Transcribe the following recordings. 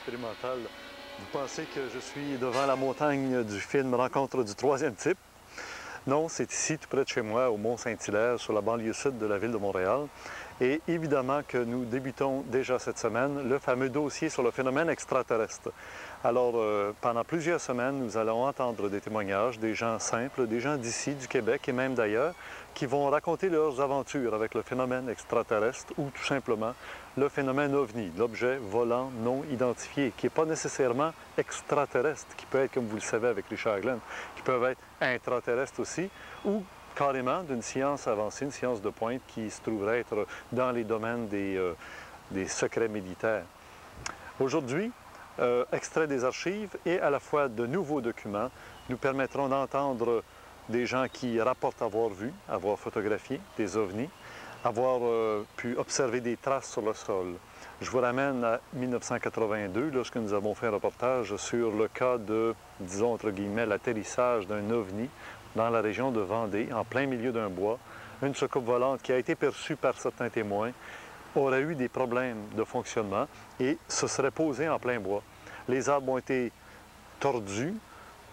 expérimental. Vous pensez que je suis devant la montagne du film Rencontre du troisième type? Non, c'est ici, tout près de chez moi, au Mont-Saint-Hilaire, sur la banlieue sud de la ville de Montréal. Et évidemment que nous débutons déjà cette semaine le fameux dossier sur le phénomène extraterrestre. Alors, pendant plusieurs semaines, nous allons entendre des témoignages, des gens simples, des gens d'ici, du Québec et même d'ailleurs, qui vont raconter leurs aventures avec le phénomène extraterrestre ou tout simplement le phénomène OVNI, l'objet volant non identifié, qui n'est pas nécessairement extraterrestre, qui peut être, comme vous le savez avec Richard Glenn, qui peuvent être intraterrestres aussi, ou carrément d'une science avancée, une science de pointe qui se trouverait être dans les domaines des secrets militaires. Aujourd'hui, extrait des archives et à la fois de nouveaux documents nous permettront d'entendre des gens qui rapportent avoir vu, avoir photographié des ovnis, avoir pu observer des traces sur le sol. Je vous ramène à 1982, lorsque nous avons fait un reportage sur le cas de, disons entre guillemets, l'atterrissage d'un ovni dans la région de Vendée, en plein milieu d'un bois. Une soucoupe volante qui a été perçue par certains témoins aurait eu des problèmes de fonctionnement et se serait posée en plein bois. Les arbres ont été tordus,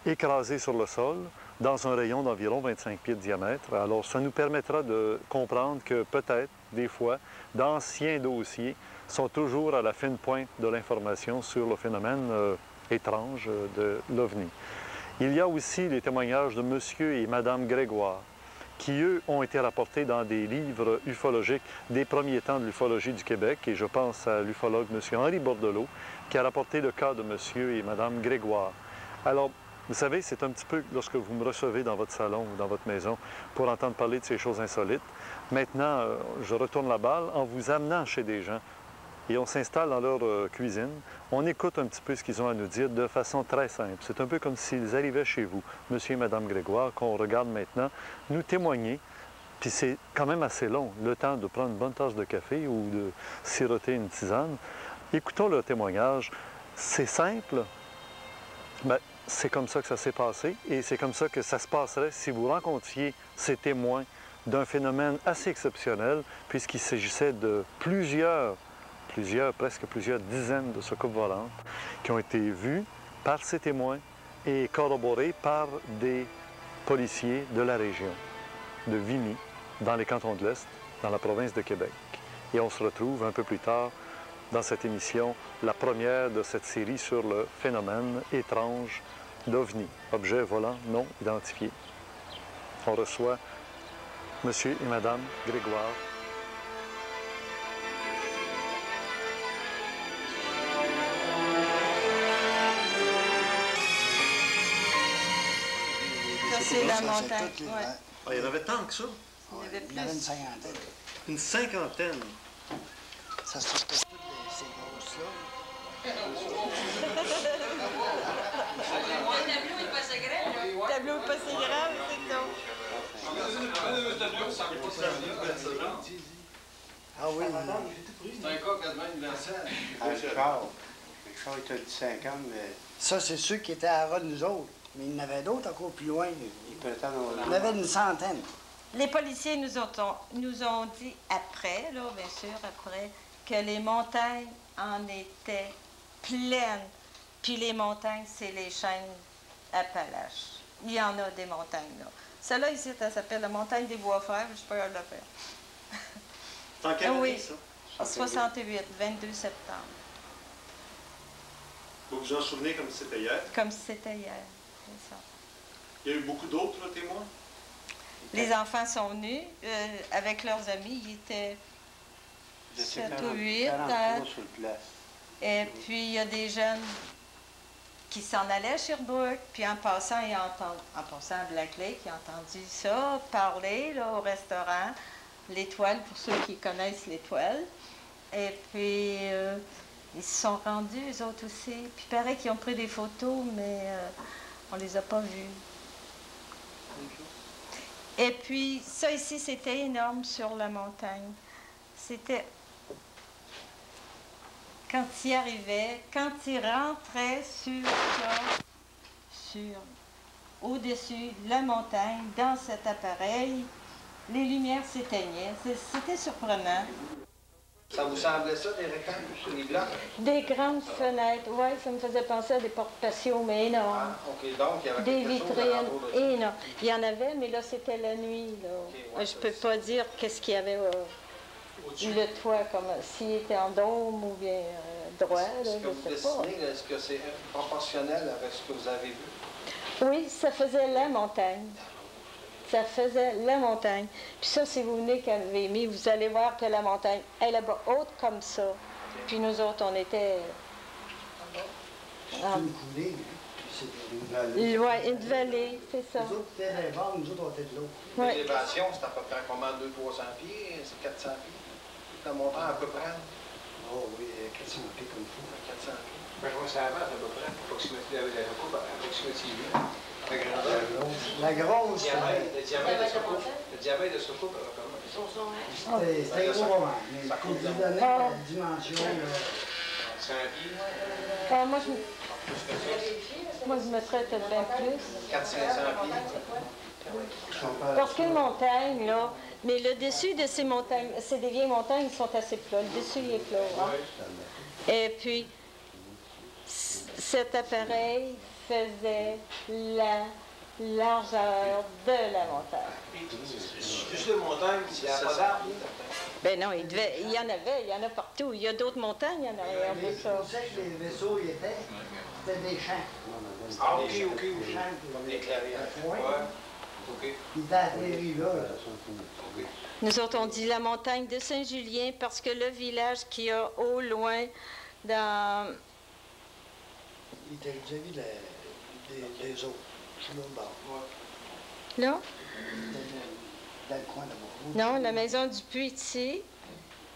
écrasés sur le sol, dans un rayon d'environ 25 pieds de diamètre. Alors, ça nous permettra de comprendre que peut-être, des fois, d'anciens dossiers sont toujours à la fine pointe de l'information sur le phénomène étrange de l'OVNI. Il y a aussi les témoignages de Monsieur et Madame Grégoire, qui, eux, ont été rapportés dans des livres ufologiques des premiers temps de l'ufologie du Québec. Et je pense à l'ufologue M. Henri Bordelot, qui a rapporté le cas de M. et Mme Grégoire. Alors, vous savez, c'est un petit peu lorsque vous me recevez dans votre salon ou dans votre maison pour entendre parler de ces choses insolites. Maintenant, je retourne la balle en vous amenant chez des gens et on s'installe dans leur cuisine. On écoute un petit peu ce qu'ils ont à nous dire de façon très simple. C'est un peu comme s'ils arrivaient chez vous, Monsieur et Madame Grégoire, qu'on regarde maintenant, nous témoigner. Puis c'est quand même assez long, le temps de prendre une bonne tasse de café ou de siroter une tisane. Écoutons leur témoignage. C'est simple, mais c'est comme ça que ça s'est passé et c'est comme ça que ça se passerait si vous rencontriez ces témoins d'un phénomène assez exceptionnel, puisqu'il s'agissait de presque plusieurs dizaines de soucoupes volantes qui ont été vues par ces témoins et corroborées par des policiers de la région de Vimy, dans les cantons de l'Est, dans la province de Québec. Et on se retrouve un peu plus tard dans cette émission, la première de cette série sur le phénomène étrange d'OVNI, objet volant non identifié. On reçoit Monsieur et Madame Grégoire. Ça, c'est la montagne. Ouais. Ah, il y en avait tant que ça? Il y en avait plus. Il y en avait une cinquantaine. Une cinquantaine. Ça se fait toutes ces grosses-là. Le tableau est pas si grave. Le tableau est pas si grave, c'est tout. Ah oui. C'est un cas quasiment universel. Richard il t'a dit 50, mais... Ça, c'est ceux qui étaient à ras de nous autres. Mais il y en avait d'autres encore plus loin. Il y en avait une centaine. Les policiers nous ont dit après, là, bien sûr, après, que les montagnes en étaient pleines. Puis les montagnes, c'est les chaînes Appalaches. Il y en a des montagnes, là. Celle-là, ici, ça s'appelle la montagne des Bois-Frères. Je peux le faire. C'est en quelle année, ça? En 68, 22 septembre. Vous vous en souvenez comme si c'était hier? Comme si c'était hier, c'est ça. Il y a eu beaucoup d'autres témoins? Les enfants sont venus avec leurs amis. Ils étaient 7 ou 8. Sur le place. Et puis, il y a des jeunes qui s'en allaient à Sherbrooke. Puis, en passant à Black Lake, ils ont entendu ça, parler là, au restaurant. L'Étoile, pour ceux qui connaissent l'Étoile. Et puis, ils se sont rendus, eux autres aussi. Puis, il paraît qu'ils ont pris des photos, mais on les a pas vus. Et puis, ça ici, c'était énorme sur la montagne. C'était... Quand il arrivait, quand il rentrait au-dessus de la montagne, dans cet appareil, les lumières s'éteignaient. C'était surprenant. Ça vous semblait ça, des rectangles, des blocs? Des grandes fenêtres, oui, ça me faisait penser à des portes patio, mais énormes. Ah, OK. Donc, il y avait Des quelque chose vitrines, alentour de ça. énormes. Il y en avait, mais là, c'était la nuit. Là. Ok, ouais, Je peux pas dire qu'est-ce qu'il y avait le toit, comme s'il était en dôme ou bien droit, là, Ce que vous je sais pas. dessinez, là, est-ce que c'est proportionnel avec ce que vous avez vu? Oui, ça faisait la montagne. Ça faisait la montagne. Puis ça, si vous venez qu'avez mis, vous allez voir que la montagne est là-bas, haute comme ça. Puis nous autres, on était... C'est une coulée, c'est une vallée. Oui, une vallée, c'est ça. Nous autres, c'était les bords, nous autres, on était de l'eau. Ouais. L'élévation, c'est à peu près combien? 200-300 pieds? C'est 400 pieds? La montagne, à peu près? Oh oui, 400 pieds comme ça. 400 pieds. Ben, je vois ça avant, à peu près, approximativement. La grandeur. La grosse, Le diamètre de ce couple, comment? c'était gros, hein, mais pour vous donner la dimension, 100 pieds. Ah, moi, je mettrais peut-être bien plus. 400-500 pieds. Parce qu'une montagne, là, mais le dessus de ces montagnes, c'est des vieilles montagnes qui sont assez plats. Le dessus, il est plat. Hein? Et puis, cet appareil faisait la largeur de la montagne. Juste de montagne, il n'y a pas d'arbre. Ben non, il y en avait, il y en a partout. Il y a d'autres montagnes en arrière de ça. vous savez que les vaisseaux y étaient, c'était des champs. Ah, ok. Des champs pour Des clairières. Oui. Ouais. OK. Ils étaient atterris là. Nous autres, on dit la montagne de Saint-Julien parce que le village qu'il y a au loin dans... Il était vis-à-vis des autres, sur l'autre bord. Là? Dans le coin là-bas. Non, la maison du puits ici,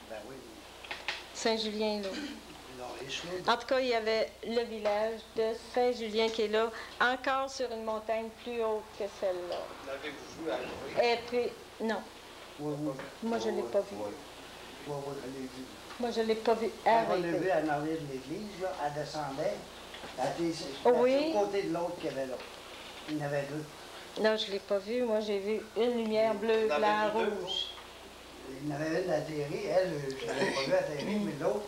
Ben oui, Saint-Julien, là. non, et sur l'autre. En tout cas, il y avait le village de Saint-Julien qui est là, encore sur une montagne plus haute que celle-là. L'avez-vous vu à jouer? Et puis, non, Oui, oui. moi je ne l'ai pas vu. Oui, oui, je l'ai vu. Moi je ne l'ai pas vu Quand on l'a arrêter. vu en arrière de l'église, là, elle descendait. Elle était Oui. du côté de l'autre qu'il y avait là. Il y en avait deux. Non, je ne l'ai pas vu. Moi, j'ai vu une lumière bleue, Dans blanc, les deux, rouge. Il y en avait une atterrie. Elle, je ne l'avais pas vue atterrir, mais l'autre,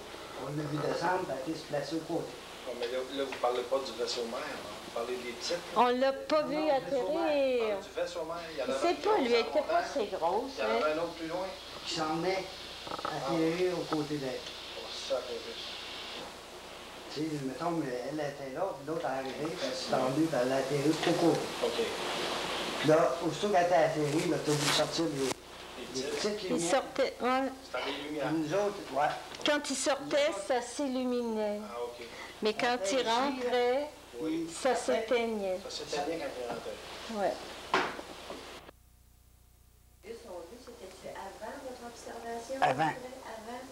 on l'a vu descendre, elle était se placer au côté. Non, mais là, vous ne parlez pas du vaisseau mère, hein? Vous parlez des petites. On l'a pas vu atterrir. Du vaisseau mère, il y en Je avait sais un pas, plus lui, haut, elle était pas montagne. assez grosse. Il y en Hein? avait un autre plus loin. Qui s'en est atterrir au côté d'elle. Oh, c'est ça, que je- Tu sais, mettons, mais elle était là, puis l'autre est arrivée, puis elle s'est tendue, puis elle a atterri au côté. OK. Là, aussitôt qu'elle était atterrie, là, t'as vu sortir les Les petites, petites Il lumières. sortait. Ouais. c'est dans les lumières. Nous autres, ouais. Quand il sortait, ça s'illuminait. Ah, OK. Mais quand il rentrait, Oui. ça s'éteignait. Ça, c'était bien quand il rentrait. Ouais. C'était avant votre observation? Avant. Avant?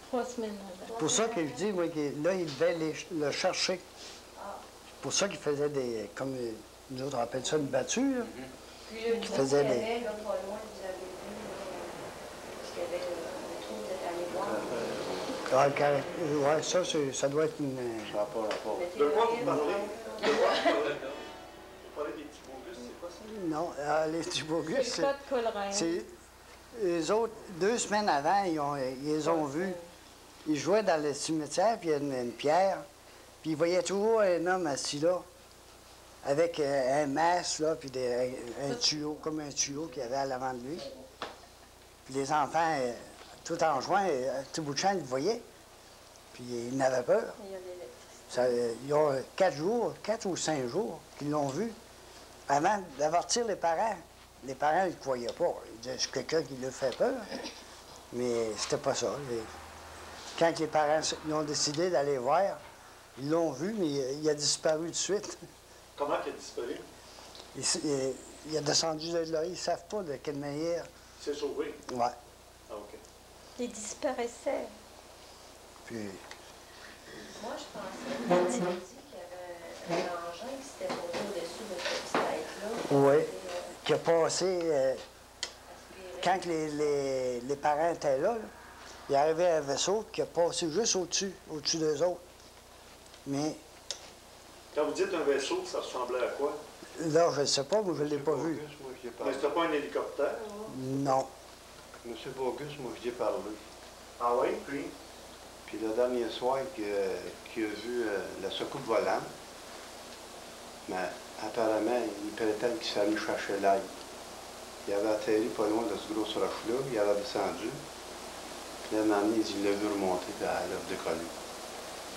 3 semaines avant. C'est pour ça que je dis, moi, que là, il devait le chercher. C'est pour ça qu'il faisait des, comme nous autres on appelle ça une battue, là. Puis le Qui trou faisait qu'il y des- avait, là, pas loin, vous avez vu, parce qu'il y avait le trou, vous êtes allé voir. Ah, ouais, ça, ça doit être une... De quoi vous parlez? Non, les Tibogus, C'est pas de collerine. c'est... Les autres, 2 semaines avant, ils les ont vus. Ils jouaient dans le cimetière, puis il y a une pierre. Puis ils voyaient toujours un homme assis là, avec un masque, là, puis un tuyau, comme un tuyau qu'il y avait à l'avant de lui. Puis les enfants, tout en jouant, tout bout de champ, ils le voyaient. Puis ils n'avaient peur. Il y a l'électricité. Ça, il y a 4 ou 5 jours qu'ils l'ont vu. Avant d'avertir les parents ils ne croyaient pas. Ils disaient, c'est quelqu'un qui leur fait peur. Mais c'était pas ça. Quand les parents ils ont décidé d'aller voir, ils l'ont vu, mais il a disparu tout de suite. Comment il a disparu? Il a descendu de là. Ils ne savent pas de quelle manière. Il s'est sauvé. Ouais. Ah, OK. Il disparaissait. Puis, Moi, je pensais, vous avez dit qu'il y avait un engin qui s'était monté au-dessus de cette tête-là. oui, qui a passé. Quand les parents étaient là, il arrivait un vaisseau qui a passé juste au-dessus d'eux autres. Mais Quand vous dites un vaisseau, ça ressemblait à quoi? là, je ne sais pas, moi, je ne l'ai pas vu. Mais c'était pas un hélicoptère? Non. Monsieur Bogus, moi, j'y ai parlé. Ah oui, puis? Puis le dernier soir qu'il a vu la soucoupe volante, mais apparemment, il prétend qu'il s'est allé chercher l'ail. Il avait atterri pas loin de ce gros roche-là, il avait descendu. Puis là, un moment donné, il l'a vu remonter, puis elle a décollé.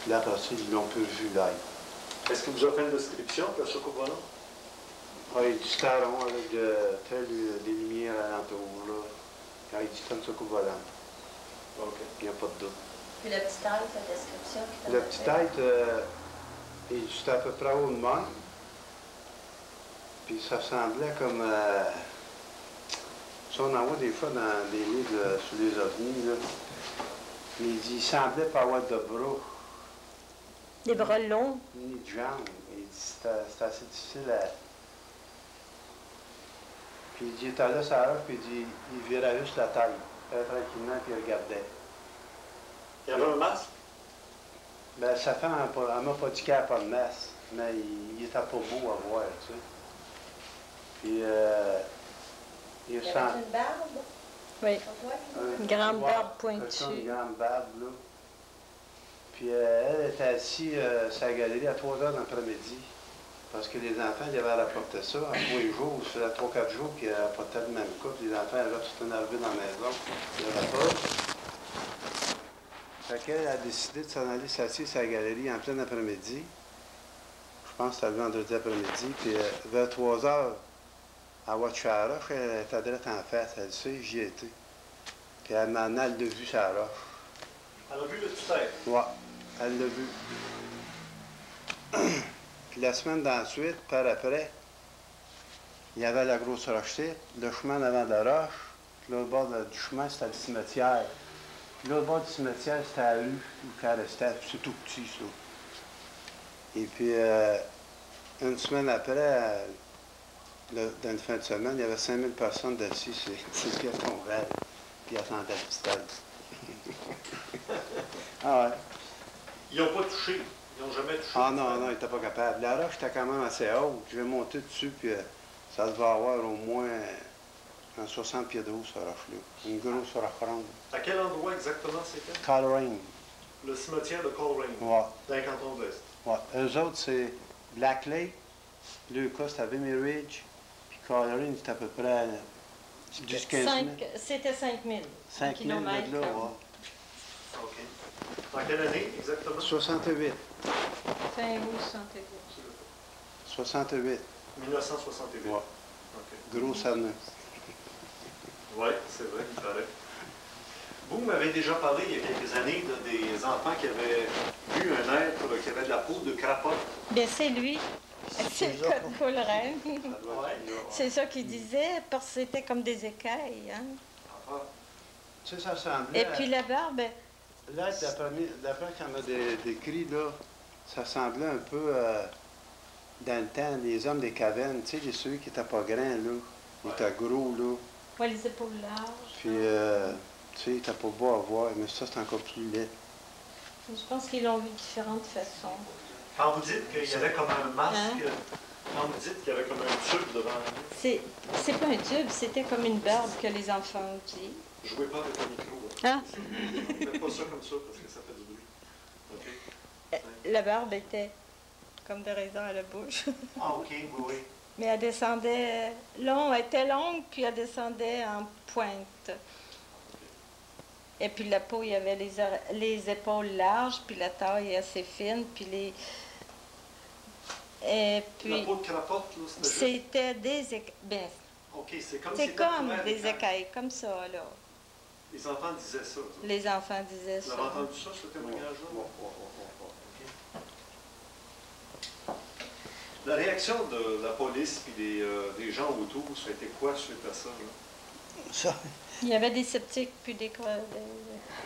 Puis là, après ça, ils l'ont peu vu l'ail. Est-ce que vous avez fait une description de la soucoupe volante? Oui, du staron avec des lumières alentour, là. Quand il dit que c'est une soucoupe volante. OK. Il n'y a pas de doute. Puis la petite tête, la description qui La petite tête, c'était à peu près haut de même. Puis ça semblait comme... ça, on en voit des fois dans des livres sur les ovnis, là. Mais il semblait pas avoir de bras. Des bras longs. Ni de jambes. Il dit c'était assez difficile à... Puis il dit, il était là, ça roche, puis il dit, il virait juste la taille. Très tranquillement, puis il regardait. Il y avait un masque? Ben, sa femme, elle m'a pas dit qu'elle n'avait pas de masque, mais il était pas beau à voir, tu sais. Puis, il Il y sent... avait une barbe. Oui. Une grande barbe pointue. Une grande barbe, là. Puis, elle était assise sur la galerie à 3 heures d'après-midi. Parce que les enfants, ils avaient rapporté ça à tous les jours. Ça faisait 3-4 jours qu'ils apportaient le même couple. Les enfants avaient tout énervé dans la maison. Il n'y avait pas. Fait qu'elle a décidé de s'en aller s'asseoir sur la galerie en plein après-midi. Je pense que c'était le vendredi après-midi. Puis vers 3 heures, à Watchara, elle était direct en face. Elle sait, j'y étais. Puis maintenant, elle l'a vu sa roche. Elle a vu le tête. Ouais, elle l'a vu. Puis la semaine d'ensuite, par après, il y avait la grosse roche-tête, le chemin en avant de la roche, puis l'autre bord du chemin, c'était le cimetière. Puis l'autre bord du cimetière, c'était la rue où elle restait, c'est tout petit, ça. Et puis, une semaine après, dans une fin de semaine, il y avait 5000 personnes dessus, c'est ce qui a tombé, puis ils attendaient le petit stade. Ah ouais. Ils n'ont pas touché. Ils n'ont jamais touché. Ah non, non, il n'était pas capable. La roche était quand même assez haute. Je vais monter dessus, puis ça devait avoir au moins un 60 pieds de haut, cette roche-là. Une grosse roche ronde. À quel endroit exactement c'était? Coleraine. Le cimetière de Coleraine, Ouais. dans le canton de l'Est. Ouais. Eux autres, c'est Black Lake. Le cas, c'était Vimy Ridge. Puis Coleraine, c'était à peu près 10-15 000. C'était 5000 5 000 de là, kilomètres. ouais. OK. Dans quelle année exactement? 68. Fin août 68. 68. 1968. Ouais. OK. Gros année. Oui, c'est vrai, il paraît. Vous m'avez déjà parlé il y a quelques années des enfants qui avaient vu un être qui avait de la peau de crapaud. Bien, c'est lui. C'est le cas de Coleraine. Ça doit être là, ouais. C'est ça qu'il disait, parce que c'était comme des écailles. Hein? Ah. Tu sais, ça semblait... Et puis la barbe, Là, d'après qu'on a décrit, là, ça semblait un peu dans le temps, les hommes des cavernes, tu sais, ceux qui n'étaient pas grands, là. Ils étaient gros, là. ouais, les épaules larges. Puis, tu sais, ils n'étaient pas beaux à voir, mais ça, c'est encore plus laid. Je pense qu'ils l'ont vu de différentes façons. Quand vous dites qu'il y avait comme un masque, Hein? quand vous dites qu'il y avait comme un tube devant lui, C'est pas un tube, c'était comme une barbe que les enfants ont dit. jouez pas avec le micro. Ah. Faites pas ça comme ça parce que ça fait du bruit. OK? La barbe était comme des raisins à la bouche. Ah, OK, oui, oui. Mais elle descendait elle était longue, puis elle descendait en pointe. Et puis la peau, il y avait les épaules larges, puis la taille assez fine, puis les... Et puis... La peau de crapote, là, c'était juste... C'était des écailles. Ben, OK, c'est comme c'est si comme des écailles, comme ça, là. Les enfants disaient ça. Vous Les enfants disaient ça. avez entendu ça, ce témoignage-là? OK. La réaction de la police et des gens autour, ça a été quoi suite à ça? Là? Ça, Il y avait des sceptiques, puis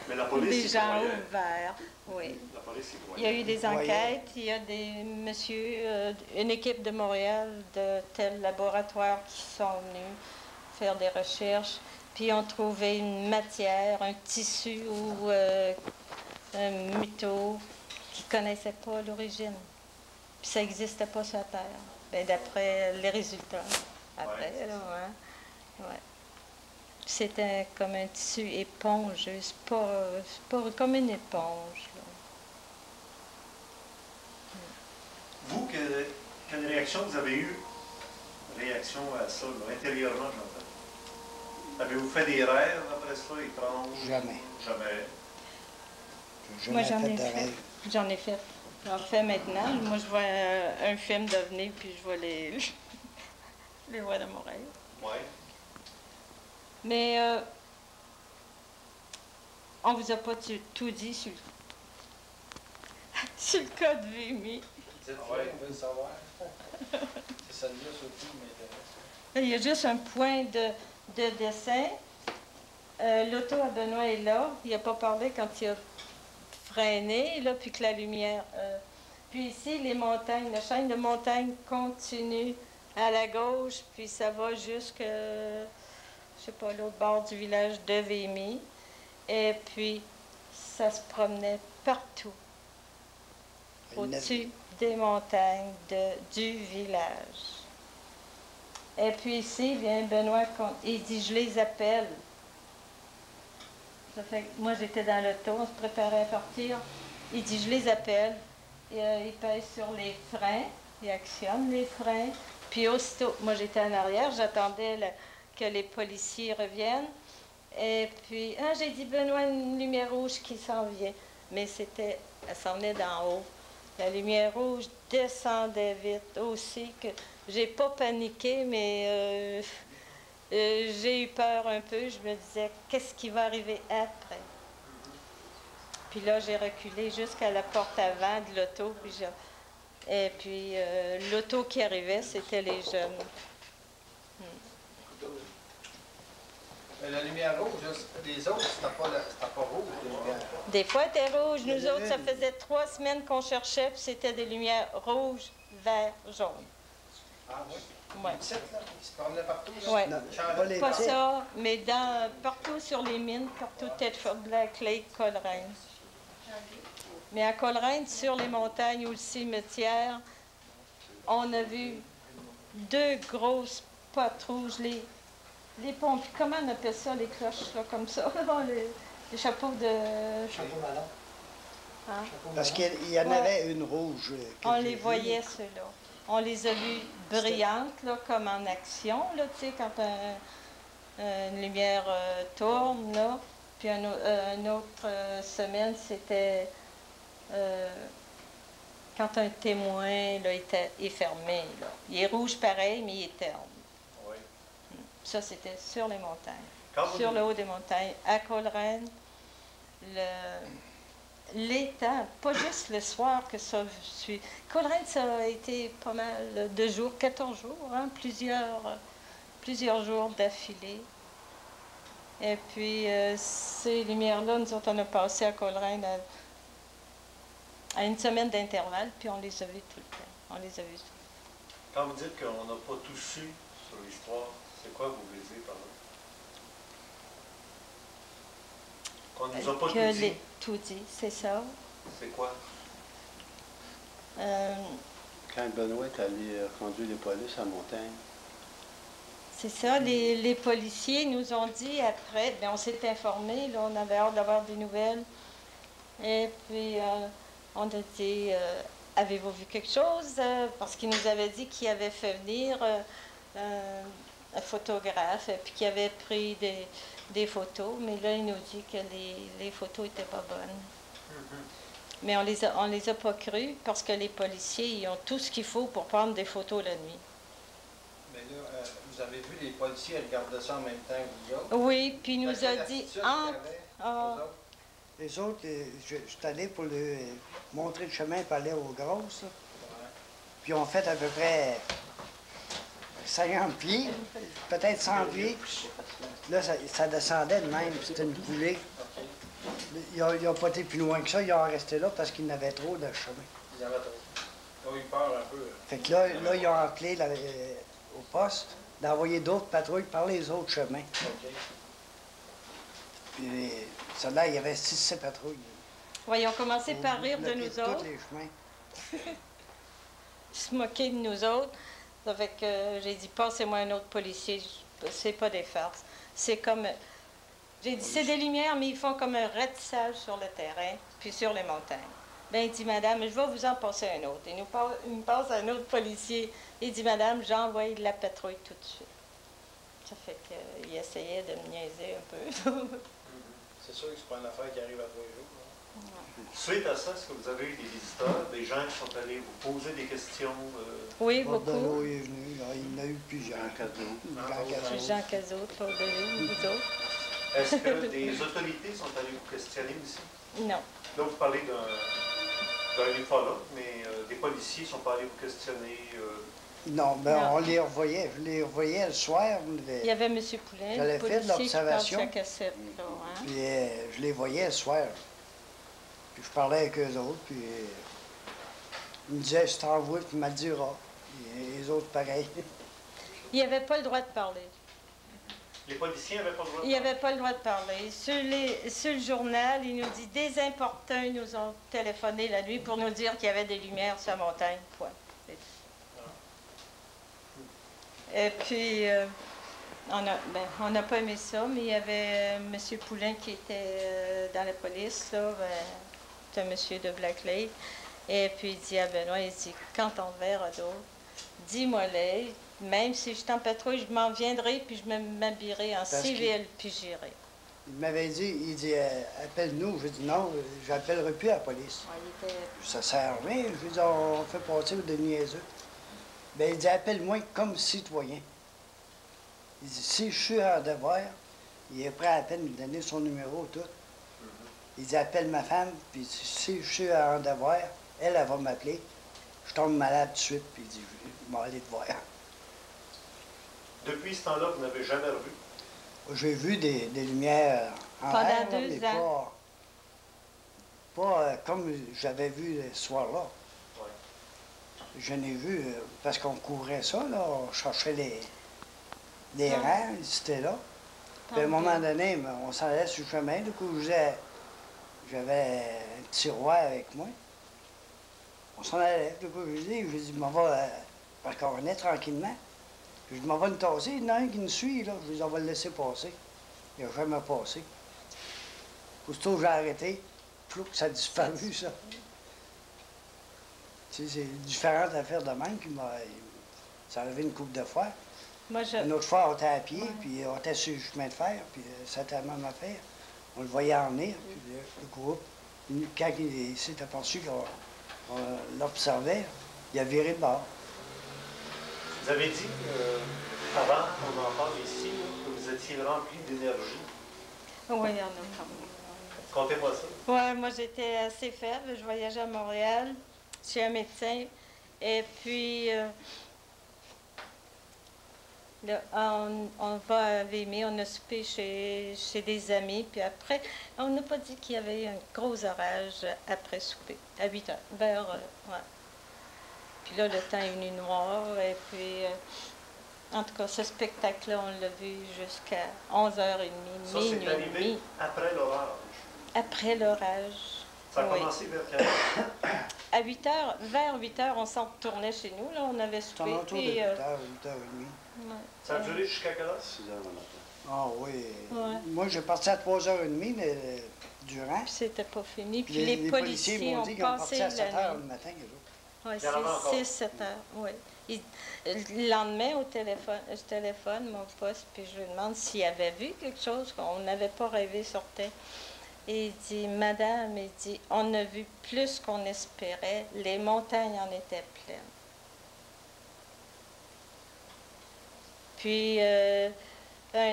Mais la police, des y gens croyait. ouverts. Oui. La police y Il y a croyait. eu des enquêtes, il y a des messieurs, une équipe de Montréal de tel laboratoire qui sont venus faire des recherches, puis ils ont trouvé une matière, un tissu ou un métaux qu'ils ne connaissaient pas à l'origine. Puis ça n'existait pas sur la Terre, ben, d'après les résultats. Après, Ouais, là, hein? Ouais. C'était comme un tissu épongeux, c'est pas comme une éponge. Là. Vous, quelle réaction vous avez eue? Réaction à ça, là, intérieurement, j'entends. Avez-vous fait des rêves après ça, étranges? Jamais. Jamais. J'ai Moi, jamais j'en ai fait de fait. rêve. J'en ai fait. J'en fais maintenant. Moi, je vois un film d'OVNI, puis je vois les voix de mon rêve. Oui. Mais on vous a pas tout dit sur sur le cas de VMI. Ah ouais, on veut le savoir. C'est celle-là surtout qui m'intéresse. Il y a juste un point de dessin. L'auto à Benoît est là. Il n'a pas parlé quand il a freiné, là, puis que la lumière... Puis ici, les montagnes, la chaîne de montagnes continue à la gauche, puis ça va jusqu'à, je sais pas, l'autre bord du village de Vémy. Et puis, ça se promenait partout, au-dessus des montagnes du village. Et puis ici, vient Benoît, il dit, je les appelle. Ça fait que moi, j'étais dans l'auto, on se préparait à partir. Il dit, je les appelle. Et, il pèse sur les freins, il actionne les freins. Puis aussitôt, moi, j'étais en arrière, j'attendais que les policiers reviennent. Et puis, j'ai dit, Benoît, une lumière rouge qui s'en vient. Mais elle s'en venait d'en haut. La lumière rouge descendait vite aussi, que j'ai pas paniqué, mais j'ai eu peur un peu. Je me disais, qu'est-ce qui va arriver après? Puis là, j'ai reculé jusqu'à la porte avant de l'auto. Et puis, l'auto qui arrivait, c'était les jeunes. La lumière rouge, les autres, c'était pas rouge, les lumières. Des fois, c'était rouge. Nous autres, ça faisait 3 semaines qu'on cherchait, puis c'était des lumières rouges, vert, jaune. Ah oui? Ouais. Les petites, là, ils se promenaient partout. Là. Ouais. Non, Charlotte. pas les Pas petites. ça, mais partout sur les mines, partout Thetford, Black Lake, Coleraine. Mais à Coleraine, sur les montagnes ou le cimetière, on a vu 2 grosses potes rouges, les pompes. Comment on appelle ça, les cloches, là, comme ça? les chapeaux de... Chapeau ballon. Hein? Parce qu'il y en avait une rouge. Que On j'ai les vue. voyait, ceux-là. On les a vus brillantes, là, comme en action, là, tu sais, quand une lumière tourne, là. Puis une autre semaine, c'était quand un témoin, là, est fermé, là. Il est rouge pareil, mais il est terne. Oui. Ça, c'était sur les montagnes. Quand vous- Sur le haut des montagnes, à Coleraine, l'étang, pas juste le soir que ça suit. Coleraine, ça a été pas mal de jours, 14 jours, hein, plusieurs jours d'affilée. Et puis, ces lumières-là, nous autres, on a passé à Coleraine à une semaine d'intervalle, puis on les a vues tout le temps. On les a vues. Quand vous dites qu'on n'a pas tout su sur l'histoire, c'est quoi vous voulez dire par là? Qu'on nous a pas tout dit, Tout dit, c'est ça. c'est quoi? Quand Benoît est allé conduire les polices à Montagne, C'est ça, les policiers nous ont dit après, bien, on s'est informé, là, on avait hâte d'avoir des nouvelles. Et puis, on a dit, avez-vous vu quelque chose? Parce qu'ils nous avaient dit qu'il avait fait venir un photographe, puis qu'il avait pris des photos. Mais là, il nous dit que les photos n'étaient pas bonnes. Mais on les a pas crues parce que les policiers, ils ont tout ce qu'il faut pour prendre des photos la nuit. Mais là, vous avez vu les policiers regarder ça en même temps que vous autres? Oui, puis il nous Quelle a dit, attitude entre... qu'il y avait, Ah. eux autres? Les autres, je suis allé pour leur montrer le chemin pour aller aux grosses. Là. Ouais. Puis on fait à peu près 50 pieds, peut-être 100 pieds. Là, ça descendait de même, c'était une coulée. Ils n'ont pas été plus loin que ça, ils ont resté là parce qu'ils n'avaient trop de chemin. Ils avaient trop. Ils ont eu peur un peu. Fait que là ils ont appelé au poste d'envoyer d'autres patrouilles par les autres chemins. OK. Puis ça là, il y avait 6-7 patrouilles. Oui, ils ont commencé par rire de Bloqué nous tous autres, les chemins. se moquer de nous autres. Ça fait que j'ai dit, passez-moi un autre policier, c'est pas des farces. c'est comme... J'ai dit, c'est des lumières, mais ils font comme un ratissage sur le terrain, puis sur les montagnes. Bien, il dit, madame, je vais vous en passer un autre. Il me passe un autre policier. Il dit, madame, j'envoie de la patrouille tout de suite. Ça fait qu'il essayait de me niaiser un peu. C'est sûr que c'est pas une affaire qui arrive à 3 jours. Suite à ça, est-ce que vous avez eu des visiteurs, des gens qui sont allés vous poser des questions? Oui, Claude beaucoup. Belot est venu, là, il y en a eu plusieurs. Jean Cazot, Claude Belot, vous autres? Est-ce que des autorités sont allées vous questionner aussi? Non. Là, vous parlez d'un ufologue, mais des policiers ne sont pas allés vous questionner? Non, ben Non. on les revoyait. Je les revoyais le soir. Il y avait M. Poulin, J'avais le fait de policier qui parle l'observation. sa cassette. Là, hein? Puis je les voyais le soir. Puis je parlais avec eux autres, puis ils me disaient, je t'envoie, tu me le diras. Puis les autres, pareil. Il n'avait pas le droit de parler. Les policiers n'avaient pas le droit de Il n'avait pas le droit de parler. Sur le journal, il nous dit, des importuns nous ont téléphoné la nuit pour nous dire qu'il y avait des lumières sur la montagne. Point. Et puis, on n'a pas aimé ça, mais il y avait M. Poulin qui était dans la police, là, c'est un monsieur de Black Lake. Et puis il dit à Benoît, il dit, quand on te verra d'autres, dis-moi-les, même si je suis en patrouille, je m'en viendrai, puis je m'habillerai en civil, puis j'irai. Il m'avait dit, il dit, appelle-nous. Je dis non, je n'appellerai plus la police. Ouais, Ça sert à rien. Je dis, on fait passer des niaiseux. Ben, il dit, appelle-moi comme citoyen. Il dit, si je suis en devoir, il est prêt à peine de me donner son numéro, tout. Il dit, appelle ma femme, puis si je suis en devoir, elle va m'appeler. Je tombe malade tout de suite, puis il dit, je vais aller te voir. Depuis ce temps-là, vous n'avez jamais revu? J'ai vu des lumières en Pendant l'air, 2 mais ans. pas comme j'avais vu ce soir-là. Oui. Je n'ai vu, parce qu'on courait ça, là, on cherchait les rangs, c'était là. Puis à un moment donné, on s'en allait sur le chemin, du coup, j'avais un tiroir avec moi. On s'en allait, du coup, je dis, m'en va, parce qu'on venait tranquillement. Je dis, m'en va nous tasser, il y en a un qui nous suit, là. Je dis, on va le laisser passer. Il n'a jamais passé. Aussitôt que j'ai arrêté, flou, ça a disparu, ça. Tu sais, c'est différentes affaires de même qui m'a... Ça arrivé une couple de fois. Moi, Une autre fois, on était à pied, puis on était sur le chemin de fer, puis c'était la même affaire. On le voyait en venir, puis le groupe, quand il s'est aperçu qu'on l'observait, il a viré de bord. Vous avez dit, avant qu'on en parle ici, là, que vous étiez rempli d'énergie. Oui, il y en a parlé. Contez-moi ça. Oui, moi j'étais assez faible. Je voyageais à Montréal chez un médecin. Et puis, là, on va à Vémé, on a soupé chez des amis. Puis après, on n'a pas dit qu'il y avait eu un gros orage après souper, à 8 heures. Ouais. Puis là, le temps est venu noir. Et puis, en tout cas, ce spectacle-là, on l'a vu jusqu'à 11h30, Ça, minuit. c'est arrivé après l'orage. Après l'orage. Ça a Oui. commencé vers quelle heure? À 8 heures, vers 8 heures, on s'en retournait chez nous. Là, on avait C'est en soupé. autour de Puis, 8h, 8h30. ouais. Ça a duré jusqu'à quelle heure? 6 heures le matin. Ah oui. Ouais. Moi, j'ai parti à 3h30, mais durant. Puis c'était pas fini. Puis Les les policiers policiers m'ont ont dit qu'ils ont passé parti à la 7h nuit. le matin, eux autres. Oui, Il y en avait encore. 6-7 heures, oui. Le lendemain, au téléphone, je téléphone mon poste, puis je lui demande s'il avait vu quelque chose qu'on n'avait pas rêvé sortait. Et il dit, madame, il dit, on a vu plus qu'on espérait, les montagnes en étaient pleines. Puis, 1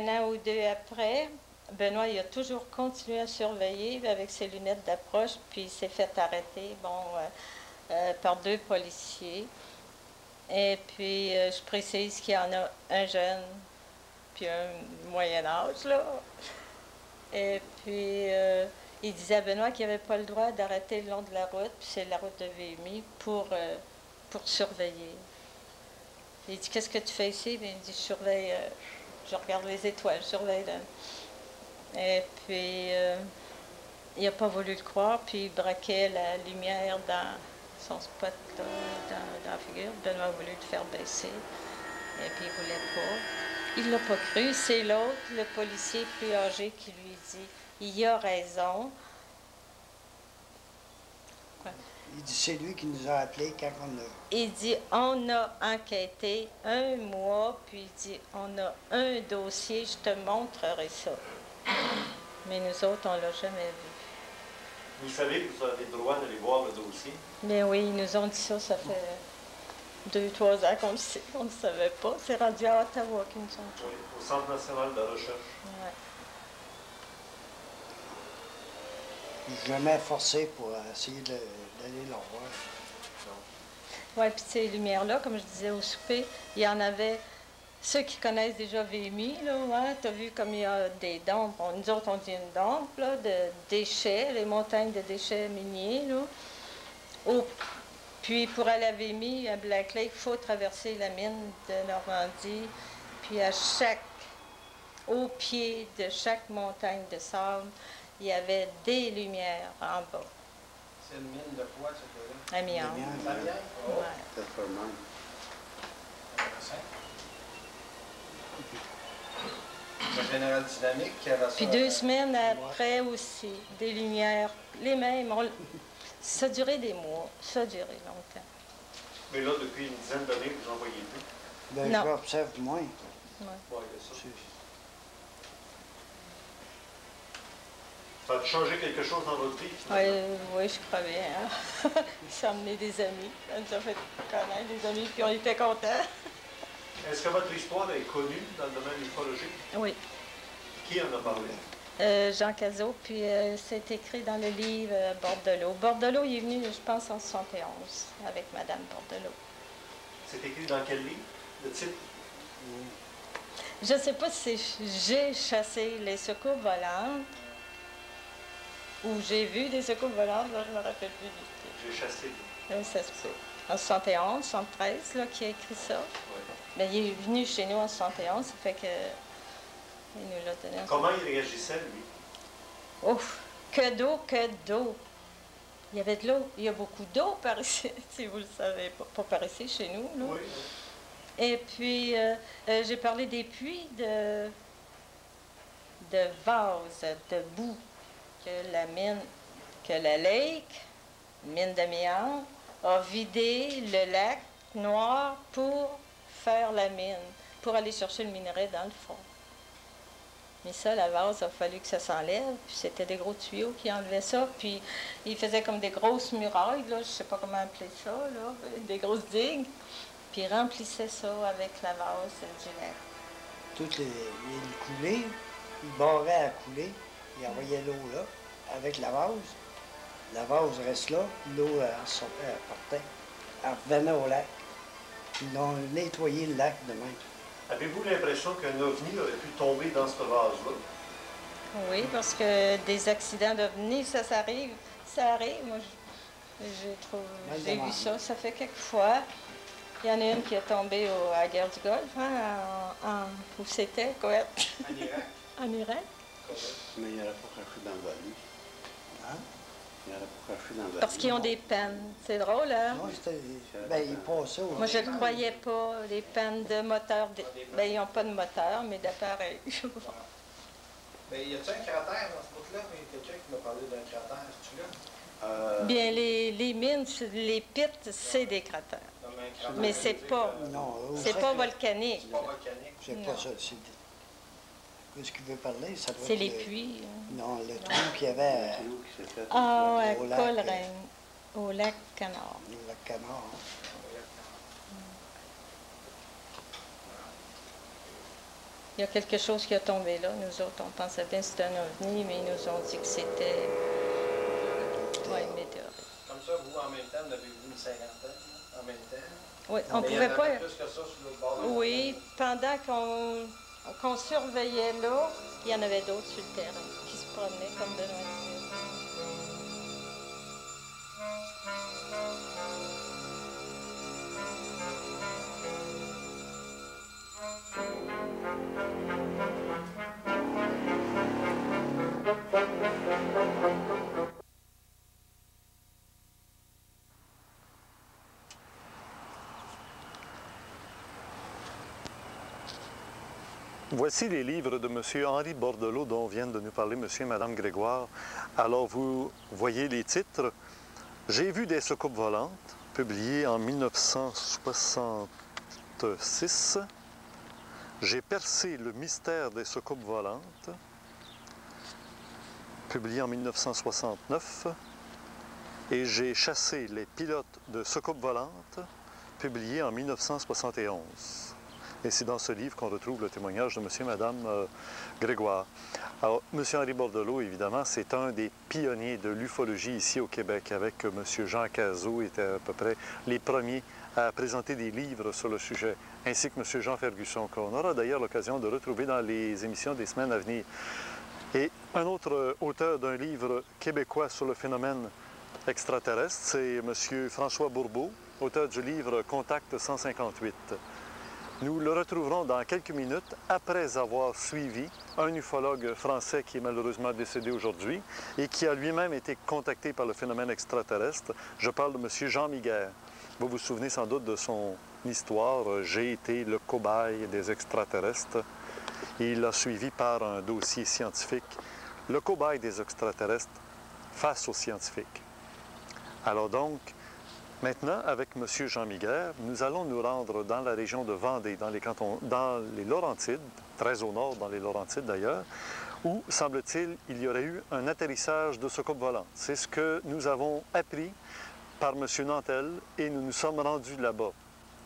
an ou 2 après, Benoît, il a toujours continué à surveiller avec ses lunettes d'approche, puis il s'est fait arrêter, par 2 policiers. Et puis, je précise qu'il y en a un jeune, puis un moyen âge, là. Et puis, il disait à Benoît qu'il n'avait pas le droit d'arrêter le long de la route, puis c'est la route de Vémy, pour surveiller. Il dit, qu'est-ce que tu fais ici? Bien, il dit, je surveille, je regarde les étoiles, je surveille. Là. Et puis, il n'a pas voulu le croire, puis il braquait la lumière dans son spot, là, dans la figure. Benoît a voulu le faire baisser, et puis il ne voulait pas. il l'a pas cru. C'est l'autre, le policier plus âgé, qui lui dit « Il a raison. » Il dit, c'est lui qui nous a appelés quand on a... Il dit « On a enquêté 1 mois, puis il dit « On a un dossier, je te montrerai ça. » Mais nous autres, on l'a jamais vu. Vous savez que vous avez le droit d'aller voir le dossier? Mais oui, ils nous ont dit ça, ça fait 2-3 ans qu'on le sait, on ne le savait pas. C'est rendu à Ottawa qu'ils nous ont dit. Oui, au Centre national de recherche. Ouais. Jamais forcé pour essayer d'aller le voir. Oui, puis ces lumières-là, comme je disais au souper, il y en avait, ceux qui connaissent déjà VMI, là, ouais, tu as vu comme il y a des dompes, nous autres on dit une dompe, là, de déchets, les montagnes de déchets miniers, là. Puis pour aller à VMI, à Black Lake, il faut traverser la mine de Normandie, puis au pied de chaque montagne de sable, il y avait des lumières en bas. C'est une mine de quoi, cette là? Amiens. Amiens? Oh, Ouais. Peut-être pas le même. intéressant. Le General Dynamics qui avait ça. Puis 2 semaines après aussi, des lumières, les mêmes. Ça a duré des mois, ça a duré longtemps. Mais là, depuis une dizaine d'années, vous n'en voyez plus. Ben, Non. je l'observe moins. Ouais. Oui, ça. Ça a changé quelque chose dans votre vie? Oui, je crois bien. Hein? Ça a amené des amis. Ça nous a fait connaître des amis, puis on était contents. Est-ce que votre histoire est connue dans le domaine ufologique? Oui. Qui en a parlé? Jean Cazot, puis c'est écrit dans le livre Bordelot. Bordelot, il est venu, je pense, en 71, avec Madame Bordelot. C'est écrit dans quel livre? Le titre? Je ne sais pas si j'ai chassé les secours volantes ou j'ai vu des secours volantes, là, je ne me rappelle plus du tout. J'ai chassé. Ça se peut. En 71, 73, là, qui a écrit ça. Oui. Ben, il est venu chez nous en 71, ça fait que il nous l'a donné. Comment il réagissait, lui? Ouf! Que d'eau, que d'eau! Il y avait de l'eau. Il y a beaucoup d'eau par ici, si vous le savez pas. Pas par ici, chez nous, là. Oui. Et puis, j'ai parlé des puits de vases, de boue, que la mine, que la lake, mine d'amiante, a vidé le lac noir pour faire la mine, pour aller chercher le minerai dans le fond. Mais ça, la vase, il a fallu que ça s'enlève, puis c'était des gros tuyaux qui enlevaient ça, puis ils faisaient comme des grosses murailles, là, je ne sais pas comment appeler ça, là, des grosses digues, puis ils remplissaient ça avec la vase du lac. Toutes les coulées, ils barraient à couler, ils envoyaient l'eau là, avec la vase. La vase reste là, l'eau elle partait, elle revenait au lac. Ils ont nettoyé le lac de même. Avez-vous l'impression qu'un ovni aurait pu tomber dans ce vase-là? Oui, parce que des accidents d'ovnis, ça arrive. Ça arrive. Moi, j'ai vu ça. Ça fait quelques fois. Il y en a une qui est tombée à la guerre du Golfe, hein, où c'était, quoi? En Irak. En Irak. Mais il n'aurait pas craché dans le vallée. Hein? Il n'aurait pas craché dans le vallée. Parce qu'ils ont des pannes. C'est drôle, hein? Non, ben, ils passaient au... Moi, je ne croyais pas. Les pannes de moteur. Ben, ils n'ont pas de moteur, mais d'appareil. Ben, y a-t-il un cratère dans ce bout-là? Il y a quelqu'un qui m'a parlé d'un cratère, c'est-tu là? Bien, les mines, les pits, c'est des cratères. Comme un cratère Mais c'est pas. Non, C'est pas volcanique. C'est pas volcanique. c'est pas ça. C'est... Ce qu'il veut parler, ça doit C'est être les le- puits. Non, le trou qu'il y avait C'est nous qui s'est fait. Ah, à Au lac, Coleraine, au lac Canard. le canard. Il y a quelque chose qui a tombé là. Nous autres, on pensait bien que c'était un ovni, mais ils nous ont dit que c'était une météorite. Comme ça, vous, en même temps, vous avez vu une cinquantaine, là, en même temps. Oui, on Mais il y en pouvait avait pas. plus que ça sur le bord de la Oui, pendant qu'on surveillait là, il y en avait d'autres sur le terrain qui se promenaient comme de loin. Voici les livres de M. Henri Bordelot dont viennent de nous parler M. et Mme Grégoire. Alors, vous voyez les titres. « J'ai vu des soucoupes volantes », publié en 1966. « J'ai percé le mystère des soucoupes volantes », publié en 1969. Et « J'ai chassé les pilotes de soucoupes volantes », publié en 1971. Et c'est dans ce livre qu'on retrouve le témoignage de M. et Mme Grégoire. Alors, M. Henri Bordelot, évidemment, c'est un des pionniers de l'ufologie ici au Québec, avec M. Jean Cazot, étaient à peu près les premiers à présenter des livres sur le sujet, ainsi que M. Jean Ferguson, qu'on aura d'ailleurs l'occasion de retrouver dans les émissions des semaines à venir. Et un autre auteur d'un livre québécois sur le phénomène extraterrestre, c'est M. François Bourbeau, auteur du livre « Contact 158 ». Nous le retrouverons dans quelques minutes après avoir suivi un ufologue français qui est malheureusement décédé aujourd'hui et qui a lui-même été contacté par le phénomène extraterrestre. Je parle de M. Jean Miguer. Vous vous souvenez sans doute de son histoire. J'ai été le cobaye des extraterrestres. Il l'a suivi par un dossier scientifique. Le cobaye des extraterrestres face aux scientifiques. Alors donc, maintenant, avec M. Jean Miguer, nous allons nous rendre dans la région de Vendée, dans les Laurentides, très au nord dans les Laurentides d'ailleurs, où, semble-t-il, il y aurait eu un atterrissage de soucoupes volantes. C'est ce que nous avons appris par M. Nantel et nous nous sommes rendus là-bas.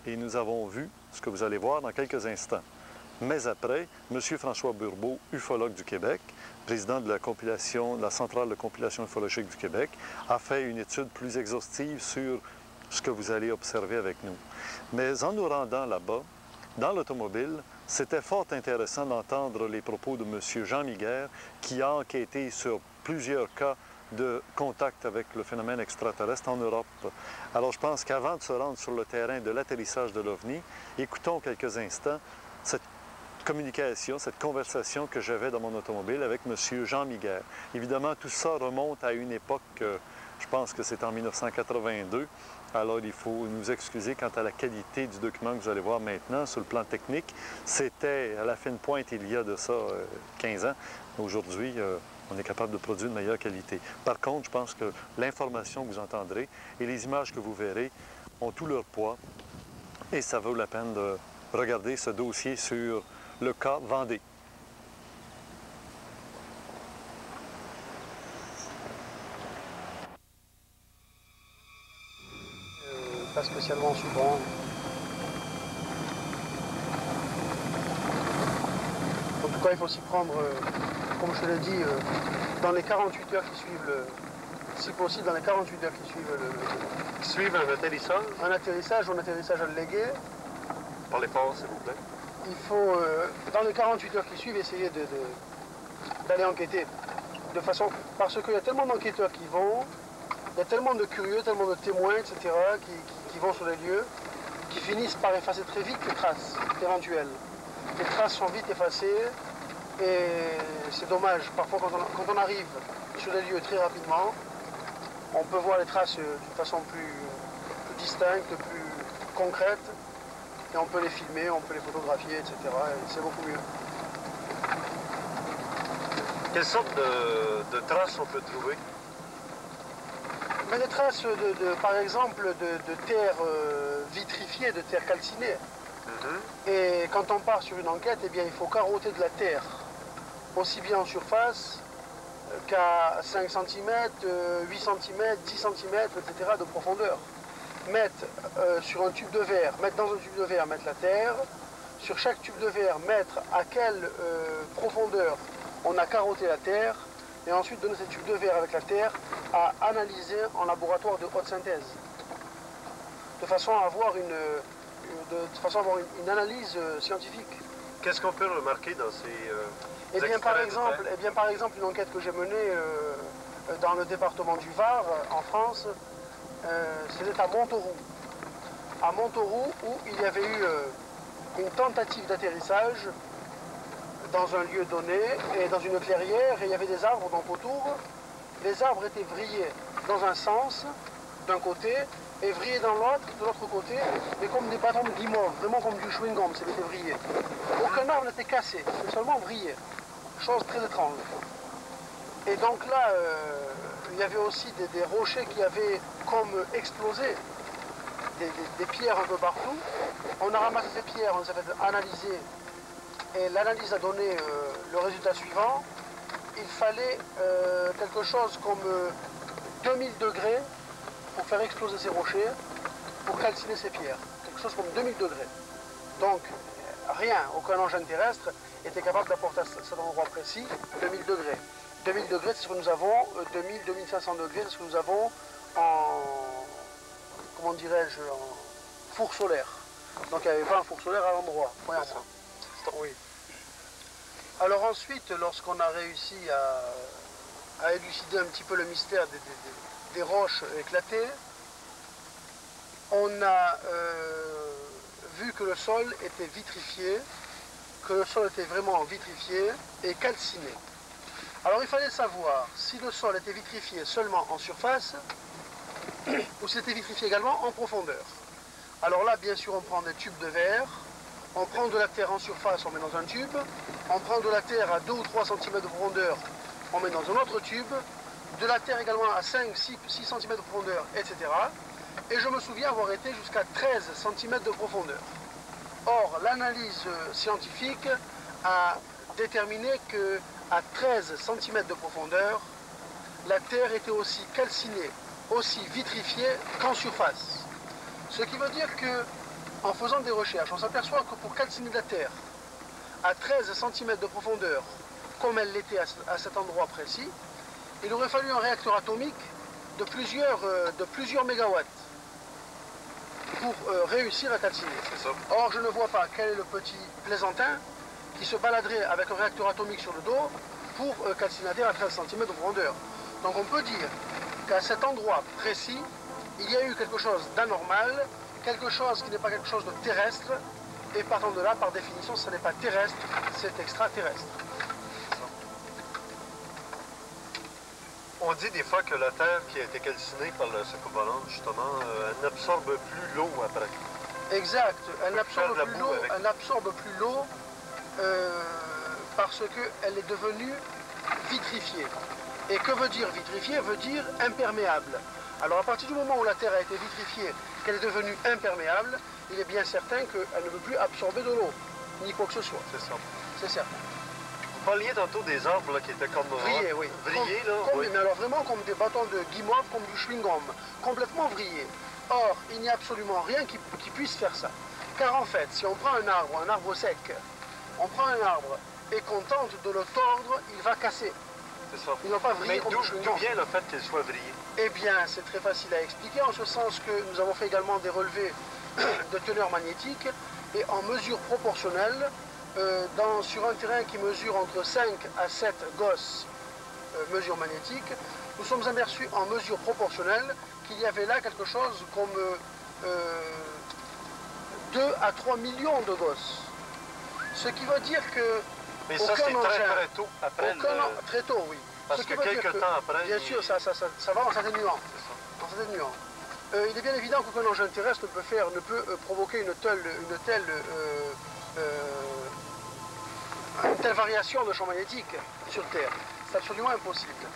Et nous avons vu ce que vous allez voir dans quelques instants. Mais après, M. François Bourbeau, ufologue du Québec, président de la Centrale de compilation ufologique du Québec, a fait une étude plus exhaustive sur ce que vous allez observer avec nous. Mais en nous rendant là-bas, dans l'automobile, c'était fort intéressant d'entendre les propos de M. Jean Miguer, qui a enquêté sur plusieurs cas de contact avec le phénomène extraterrestre en Europe. Alors je pense qu'avant de se rendre sur le terrain de l'atterrissage de l'OVNI, écoutons quelques instants cette communication, cette conversation que j'avais dans mon automobile avec M. Jean Miguer. Évidemment, tout ça remonte à une époque, je pense que c'est en 1982, alors il faut nous excuser quant à la qualité du document que vous allez voir maintenant. Sur le plan technique, c'était à la fine pointe il y a de ça 15 ans. Aujourd'hui, on est capable de produire une meilleure qualité. Par contre, je pense que l'information que vous entendrez et les images que vous verrez ont tout leur poids et ça vaut la peine de regarder ce dossier sur le cas Vendée. Pas spécialement souvent. En tout cas, il faut s'y prendre, comme je l'ai dit, dans les 48 heures qui suivent si possible, dans les 48 heures qui suivent un atterrissage? Un atterrissage ou un atterrissage allégué. Parlez fort, s'il vous plaît. Il faut, dans les 48 heures qui suivent, essayer d'aller enquêter. De façon, parce qu'il y a tellement d'enquêteurs qui vont, il y a tellement de curieux, tellement de témoins, etc., qui vont sur les lieux, qui finissent par effacer très vite les traces éventuelles. Les traces sont vite effacées et c'est dommage. Parfois, quand on arrive sur les lieux très rapidement, on peut voir les traces d'une façon plus distincte, plus concrète, et on peut les filmer, on peut les photographier, etc. Et c'est beaucoup mieux. Quelle sorte de traces on peut trouver? Mais des traces, par exemple, de terre vitrifiée, de terre calcinée. Et quand on part sur une enquête, eh bien, il faut carotter de la terre, aussi bien en surface qu'à 5 cm, 8 cm, 10 cm, etc. de profondeur. Mettre sur un tube de verre, mettre dans un tube de verre, mettre la terre. Sur chaque tube de verre, mettre à quelle profondeur on a carotté la terre. Et ensuite donner ces tubes de verre avec la terre à analyser en laboratoire de haute synthèse. De façon à avoir une analyse scientifique. Qu'est-ce qu'on peut remarquer dans ces par exemple, une enquête que j'ai menée dans le département du Var, en France, c'était à Montauroux. À Montauroux, où il y avait eu une tentative d'atterrissage dans un lieu donné et dans une clairière, et il y avait des arbres donc autour. Les arbres étaient vrillés dans un sens, d'un côté, et vrillé dans l'autre, de l'autre côté, mais comme des bâtons de guimauve, vraiment comme du chewing-gum, c'était vrillé. Aucun arbre n'était cassé, c'était seulement vrillé. Chose très étrange. Et donc là, il y avait aussi des rochers qui avaient comme explosé, des pierres un peu partout. On a ramassé ces pierres, on les avait analysées, et l'analyse a donné le résultat suivant. Il fallait quelque chose comme 2000 degrés pour faire exploser ces rochers, pour calciner ces pierres. Quelque chose comme 2000 degrés. Donc, rien, aucun engin terrestre était capable d'apporter à cet endroit précis 2000 degrés. 2000 degrés, c'est ce que nous avons, 2000-2500 degrés, c'est ce que nous avons en, comment dirais-je, en four solaire. Donc il n'y avait pas un four solaire à l'endroit, premièrement. Oui. Alors ensuite, lorsqu'on a réussi à élucider un petit peu le mystère des roches éclatées, on a vu que le sol était vitrifié, que le sol était vraiment vitrifié et calciné. Alors il fallait savoir si le sol était vitrifié seulement en surface ou s'il était vitrifié également en profondeur. Alors là, bien sûr, on prend des tubes de verre, on prend de la terre en surface, on met dans un tube, on prend de la terre à 2 ou 3 cm de profondeur, on met dans un autre tube, de la terre également à 5, 6 cm de profondeur, etc. Et je me souviens avoir été jusqu'à 13 cm de profondeur. Or, l'analyse scientifique a déterminé que à 13 cm de profondeur, la terre était aussi calcinée, aussi vitrifiée qu'en surface. Ce qui veut dire que, en faisant des recherches, on s'aperçoit que pour calciner la terre à 13 cm de profondeur, comme elle l'était à cet endroit précis, il aurait fallu un réacteur atomique de plusieurs mégawatts pour réussir à calciner. Or, je ne vois pas quel est le petit plaisantin qui se baladerait avec un réacteur atomique sur le dos pour calciner la terre à 13 cm de profondeur. Donc on peut dire qu'à cet endroit précis, il y a eu quelque chose d'anormal, quelque chose qui n'est pas quelque chose de terrestre, et partant de là, par définition, ce n'est pas terrestre, c'est extraterrestre. On dit des fois que la terre qui a été calcinée par le soucoupe volante, justement, elle n'absorbe plus l'eau après. Exact, elle n'absorbe plus l'eau parce qu'elle est devenue vitrifiée. Et que veut dire vitrifiée? Veut dire imperméable. Alors à partir du moment où la terre a été vitrifiée, qu'elle est devenue imperméable, il est bien certain qu'elle ne peut plus absorber de l'eau, ni quoi que ce soit. C'est ça. C'est certain. Vous parliez tantôt des arbres là, qui étaient comme vrillés, oui. Vrillés, là. Oui. Oui. Mais alors vraiment comme des bâtons de guimauve, comme du chewing-gum, complètement vrillés. Or, il n'y a absolument rien qui puisse faire ça. Car en fait, si on prend un arbre sec, on prend un arbre et qu'on tente de le tordre, il va casser. C'est ça. Il ne va pas vriller. Mais d'où vient le fait qu'il soit vrillé? Eh bien, c'est très facile à expliquer, en ce sens que nous avons fait également des relevés de teneur magnétique, et en mesure proportionnelle, sur un terrain qui mesure entre 5 à 7 gosses mesure magnétique, nous sommes aperçus en mesure proportionnelle qu'il y avait là quelque chose comme 2 à 3 millions de gosses. Ce qui veut dire que... Mais ça, c'est très tôt après Très tôt, oui. Parce que quelques temps après... Bien sûr, ça va en s'atténuant. Il est bien évident qu'aucun engin terrestre ne peut provoquer une telle variation de champ magnétique sur Terre. C'est absolument impossible.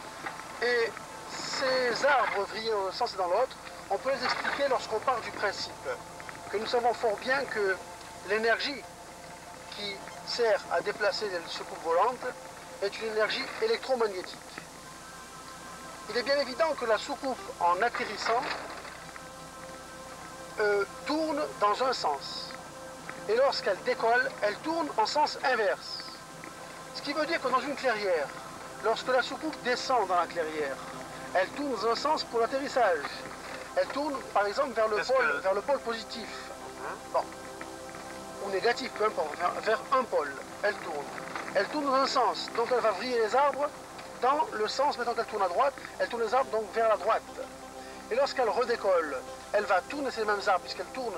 Et ces arbres vrillés dans un sens et dans l'autre, on peut les expliquer lorsqu'on part du principe que nous savons fort bien que l'énergie qui sert à déplacer les soucoupes volantes est une énergie électromagnétique. Il est bien évident que la soucoupe, en atterrissant, tourne dans un sens. Et lorsqu'elle décolle, elle tourne en sens inverse. Ce qui veut dire que dans une clairière, lorsque la soucoupe descend dans la clairière, elle tourne dans un sens pour l'atterrissage. Elle tourne, par exemple, vers le pôle positif. Bon. Ou négatif, peu importe, vers un pôle. Elle tourne. Elle tourne dans un sens. Donc elle va vriller les arbres dans le sens, maintenant qu'elle tourne à droite, elle tourne les arbres donc vers la droite. Et lorsqu'elle redécolle, elle va tourner ces mêmes arbres, puisqu'elle tourne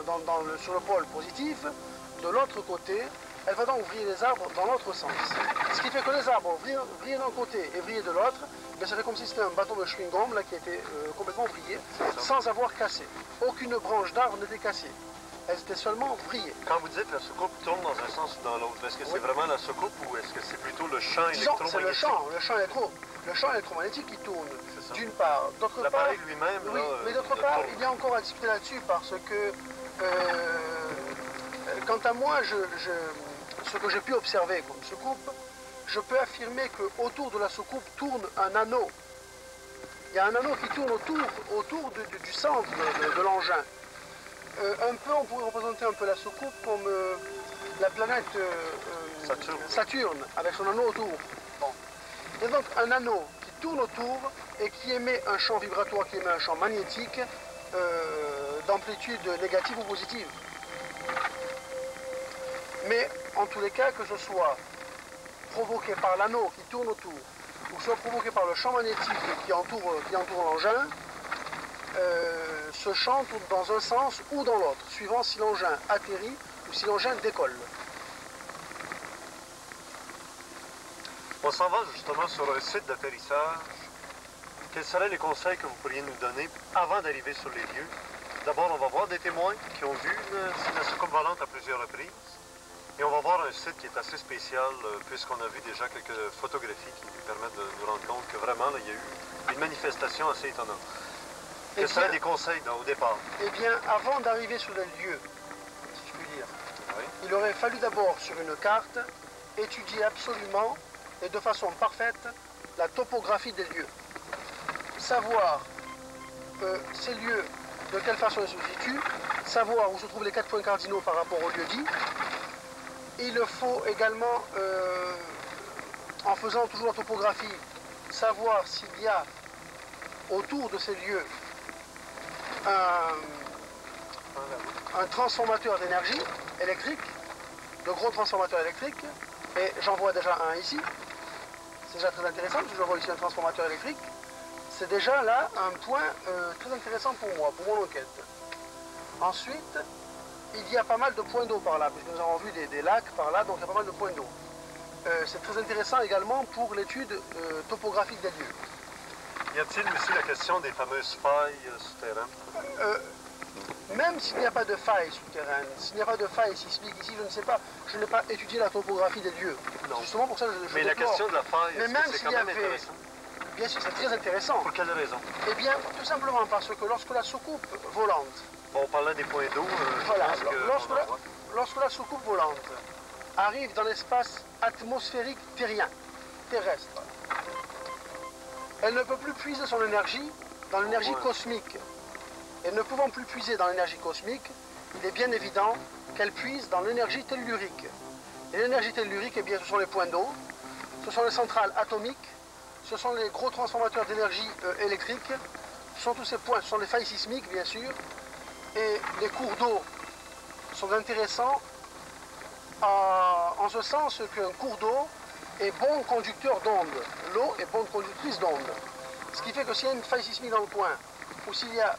sur le pôle positif, de l'autre côté, elle va donc vriller les arbres dans l'autre sens. Ce qui fait que les arbres vrillent d'un côté et vrillent de l'autre, mais ça fait comme si c'était un bâton de chewing-gum là, qui était complètement vrillé, sans avoir cassé. Aucune branche d'arbre n'était cassée. Elle était seulement vrillée. Quand vous dites la soucoupe tourne dans un sens ou dans l'autre, est-ce que c'est vraiment la soucoupe ou est-ce que c'est plutôt le champ électromagnétique? C'est le champ électromagnétique qui tourne, d'une part. D'autre part, l'appareil lui-même, oui, mais d'autre part, il y a encore à discuter là-dessus parce que, quant à moi, ce que j'ai pu observer comme soucoupe, je peux affirmer qu'autour de la soucoupe tourne un anneau. Il y a un anneau qui tourne autour du centre de l'engin. Un peu, on pourrait représenter un peu la soucoupe comme la planète Saturne, avec son anneau autour. Bon. Il y a donc un anneau qui tourne autour et qui émet un champ vibratoire, qui émet un champ magnétique d'amplitude négative ou positive. Mais en tous les cas, que ce soit provoqué par l'anneau qui tourne autour, ou soit provoqué par le champ magnétique qui entoure l'engin, ce champ tourne dans un sens ou dans l'autre, suivant si l'engin atterrit ou si l'engin décolle. On s'en va justement sur un site d'atterrissage. Quels seraient les conseils que vous pourriez nous donner avant d'arriver sur les lieux? D'abord, on va voir des témoins qui ont vu la soucoupe volante à plusieurs reprises. Et on va voir un site qui est assez spécial, puisqu'on a vu déjà quelques photographies qui nous permettent de nous rendre compte que vraiment, là, il y a eu une manifestation assez étonnante. Quels seraient des conseils au départ? Eh bien, avant d'arriver sur les lieux, si je puis dire, oui, il aurait fallu d'abord, sur une carte, étudier absolument et de façon parfaite la topographie des lieux. Savoir ces lieux, de quelle façon ils se situent, savoir où se trouvent les 4 points cardinaux par rapport au lieu dit. Il faut également, en faisant toujours la topographie, savoir s'il y a autour de ces lieux un transformateur d'énergie électrique, de gros transformateurs électriques, et j'en vois déjà un ici. C'est déjà très intéressant, parce que je vois ici un transformateur électrique. C'est déjà là un point très intéressant pour moi, pour mon enquête. Ensuite, il y a pas mal de points d'eau par là, puisque nous avons vu des lacs par là, donc il y a pas mal de points d'eau. C'est très intéressant également pour l'étude topographique des lieux. Y a-t-il aussi la question des fameuses failles souterraines? Même s'il n'y a pas de failles souterraines, s'il n'y a pas de failles sismiques ici, je ne sais pas, je n'ai pas étudié la topographie des lieux. Non. Justement pour ça, je mais la question de la faille, c'est quand même intéressant. Bien sûr, c'est très intéressant. Pour quelle raison? Eh bien, tout simplement parce que lorsque la soucoupe volante... Bon, on parlait des points d'eau. Voilà, lorsque la soucoupe volante arrive dans l'espace atmosphérique terrien, terrestre, elle ne peut plus puiser son énergie dans l'énergie cosmique. Et ne pouvant plus puiser dans l'énergie cosmique, il est bien évident qu'elle puise dans l'énergie tellurique. Et l'énergie tellurique, eh bien, ce sont les points d'eau, ce sont les centrales atomiques, ce sont les gros transformateurs d'énergie électrique, ce sont tous ces points, ce sont les failles sismiques, bien sûr, et les cours d'eau sont intéressants en ce sens qu'un cours d'eau est bon conducteur d'ondes. L'eau est bonne conductrice d'ondes. Ce qui fait que s'il y a une faille sismique dans le coin, ou s'il y a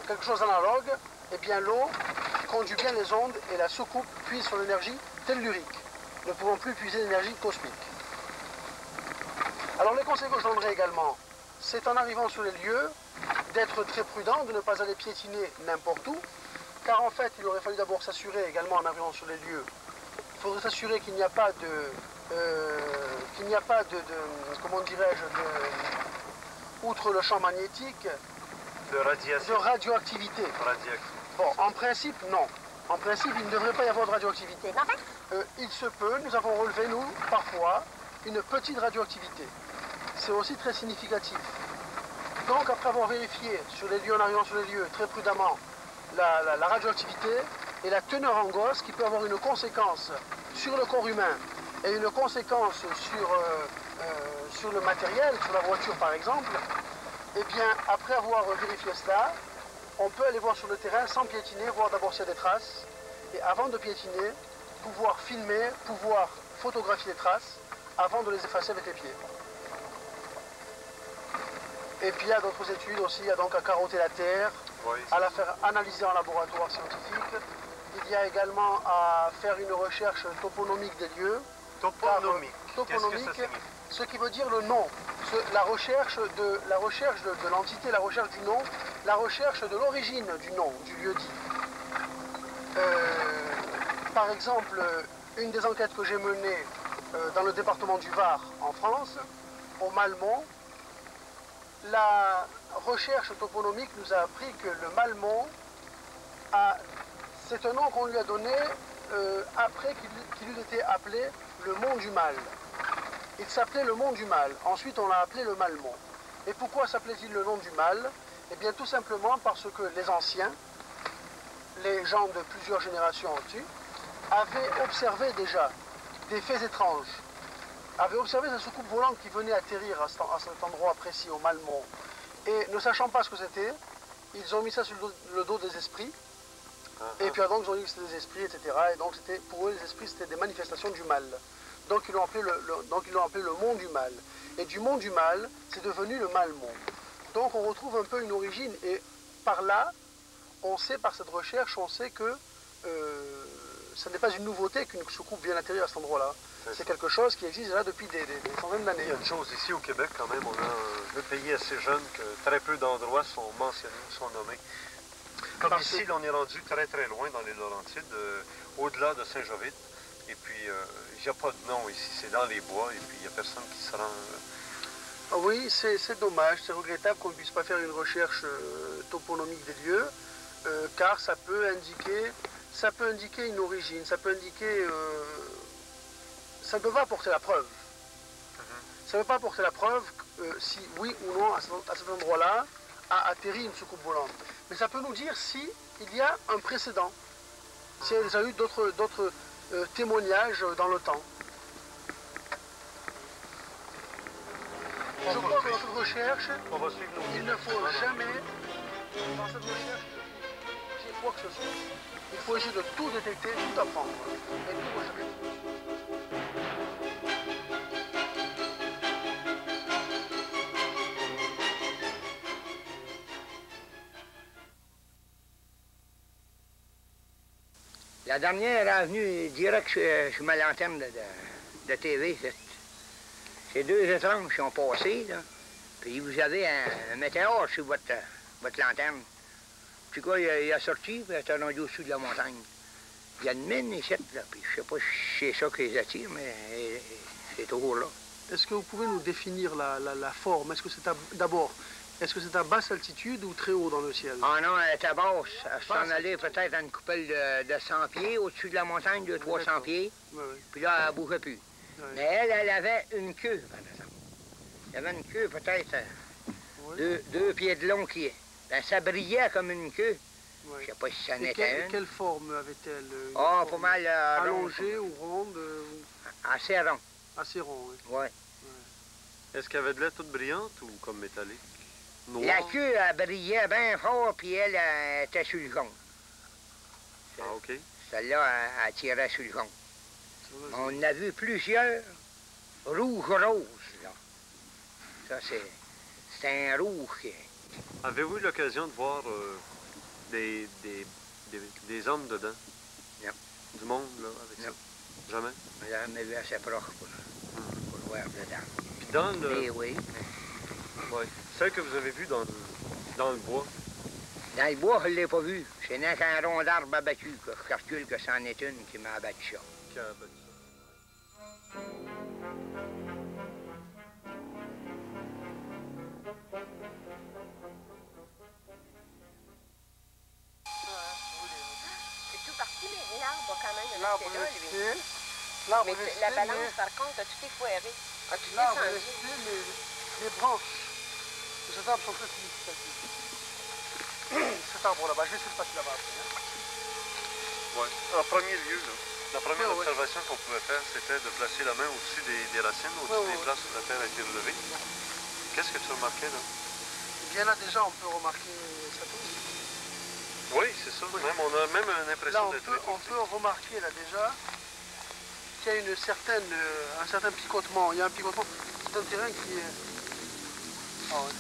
quelque chose d'analogue, eh bien l'eau conduit bien les ondes et la soucoupe puise son énergie tellurique, ne pouvant plus puiser l'énergie cosmique. Alors les conseils que je donnerai également, c'est en arrivant sur les lieux, d'être très prudent, de ne pas aller piétiner n'importe où, car en fait il aurait fallu d'abord s'assurer également en arrivant sur les lieux, il faudrait s'assurer qu'il n'y a pas comment dirais-je, outre le champ magnétique, de radioactivité. Bon, en principe, non. En principe, il ne devrait pas y avoir de radioactivité. Il se peut, nous avons relevé, nous, parfois, une petite radioactivité. C'est aussi très significatif. Donc, après avoir vérifié sur les lieux, en arrivant sur les lieux, très prudemment, la radioactivité et la teneur en gauze, qui peut avoir une conséquence sur le corps humain et une conséquence sur le matériel, sur la voiture par exemple, eh bien, après avoir vérifié cela, on peut aller voir sur le terrain sans piétiner, voir d'abord s'il y a des traces, et avant de piétiner, pouvoir filmer, pouvoir photographier les traces, avant de les effacer avec les pieds. Et puis il y a d'autres études aussi, il y a donc à carotter la terre, à la faire analyser en laboratoire scientifique, Il y a également à faire une recherche toponomique des lieux. Toponomique. Toponomique, qu'est-ce que ça signifie? Ce qui veut dire le nom. La recherche de l'entité, la recherche du nom, la recherche de l'origine du nom, du lieu dit. Par exemple, une des enquêtes que j'ai menées dans le département du Var en France, au Malmont, la recherche toponomique nous a appris que le Malmont, c'est un nom qu'on lui a donné après qu'il eût été appelé le Mont du Mal. Il s'appelait le Mont du Mal. Ensuite, on l'a appelé le Malmont. Et pourquoi s'appelait-il le nom du Mal? Eh bien, tout simplement parce que les anciens, les gens de plusieurs générations au-dessus, avaient observé déjà des faits étranges, avaient observé ces soucoupes volantes qui venaient atterrir à cet endroit précis, au Malmont. Et ne sachant pas ce que c'était, ils ont mis ça sur le dos des esprits. Et puis donc ils ont dit que c'était des esprits, etc. Et donc pour eux, les esprits, c'était des manifestations du mal. Donc ils l'ont appelé le Mont du Mal. Et du Mont du Mal, c'est devenu le Malmont. Donc on retrouve un peu une origine. Et par là, on sait, par cette recherche, on sait que ce n'est pas une nouveauté qu'une soucoupe vienne atterrir à cet endroit-là. C'est quelque chose qui existe là depuis des centaines d'années. Il y a une chose ici au Québec quand même, on a un pays assez jeune que très peu d'endroits sont mentionnés, sont nommés. Comme ici, on est rendu très très loin dans les Laurentides, au-delà de Saint-Jovite. Et puis, il n'y a pas de nom ici, c'est dans les bois, et puis il n'y a personne qui se rend... Oui, c'est dommage, c'est regrettable qu'on ne puisse pas faire une recherche toponomique des lieux, car ça peut indiquer une origine, ça peut indiquer... ça ne peut pas apporter la preuve. Ça ne peut pas apporter la preuve si, oui ou non, à cet endroit-là, a atterri une soucoupe volante. Mais ça peut nous dire si il y a un précédent, s'il y a déjà eu d'autres témoignages dans le temps. Je crois que dans cette recherche, il ne faut jamais, dans cette recherche, essayer quoi que ce soit. Il faut essayer de tout détecter, tout apprendre, et tout rechercher. La dernière est venue direct sur ma lanterne de TV. Ces deux étranges qui ont passé, là. Puis vous avez un météore sur votre lanterne. Puis quoi, il a sorti, puis il est rendu au-dessus de la montagne. Il y a une mine ici, là. Puis je sais pas si c'est ça qui les attire, mais c'est toujours là. Est-ce que vous pouvez nous définir la forme? Est-ce que c'est d'abord, est-ce que c'est à basse altitude ou très haut dans le ciel? Ah non, elle était basse. Elle s'en allait peut-être à une coupelle de 100 pieds, au-dessus de la montagne, 200-300 pieds. Oui, oui. Puis là, elle ne bougeait plus. Oui. Mais elle avait une queue, par exemple. Elle avait une queue peut-être deux pieds de long qui... Ben, ça brillait comme une queue. Oui. Je ne sais pas si ça en était une. Quelle forme avait-elle? Ah, pas mal... allongée ou ronde? Assez rond. Assez rond, oui. Oui. Est-ce qu'elle avait de l'air toute brillante ou comme métallique? Noire? La queue, elle brillait bien fort, puis elle était sur le fond. Ah, OK. Celle-là, elle tirait sur le fond. On en a vu plusieurs rouge-rose, là. Ça, c'est un rouge. Avez-vous eu l'occasion de voir des hommes dedans? Non. Du monde, là, avec ça? Jamais? On l'a jamais vu assez proche pour voir dedans. Puis dans le... Mais oui. Oui. Celle que vous avez vue dans le bois? Dans le bois, je ne l'ai pas vu. C'est n'est qu'un rond d'arbre abattu, que je calcule que c'en est une qui m'a abattu ça. Qui a abattu ça? C'est tout parti, mais l'arbre quand même. L'arbre est resté. L'arbre est resté, La balance, par contre, a tout éfoiré. A tout l'arbre est descendu. resté, mais les branches de cet arbre sont très significatives. Cet arbre là-bas, je vais essayer de passer là-bas après. Oui. En premier lieu, là, la première observation qu'on pouvait faire, c'était de placer la main au-dessus des racines, au-dessus des places où la terre a été relevée. Qu'est-ce que tu remarquais là? Eh bien là, déjà, on peut remarquer ça tout. Oui, c'est ça. Oui. Même, on a même une impression d'être... Là, on peut remarquer là déjà qu'il y a un certain picotement. Il y a un picotement. C'est un terrain qui est... Ah ouais.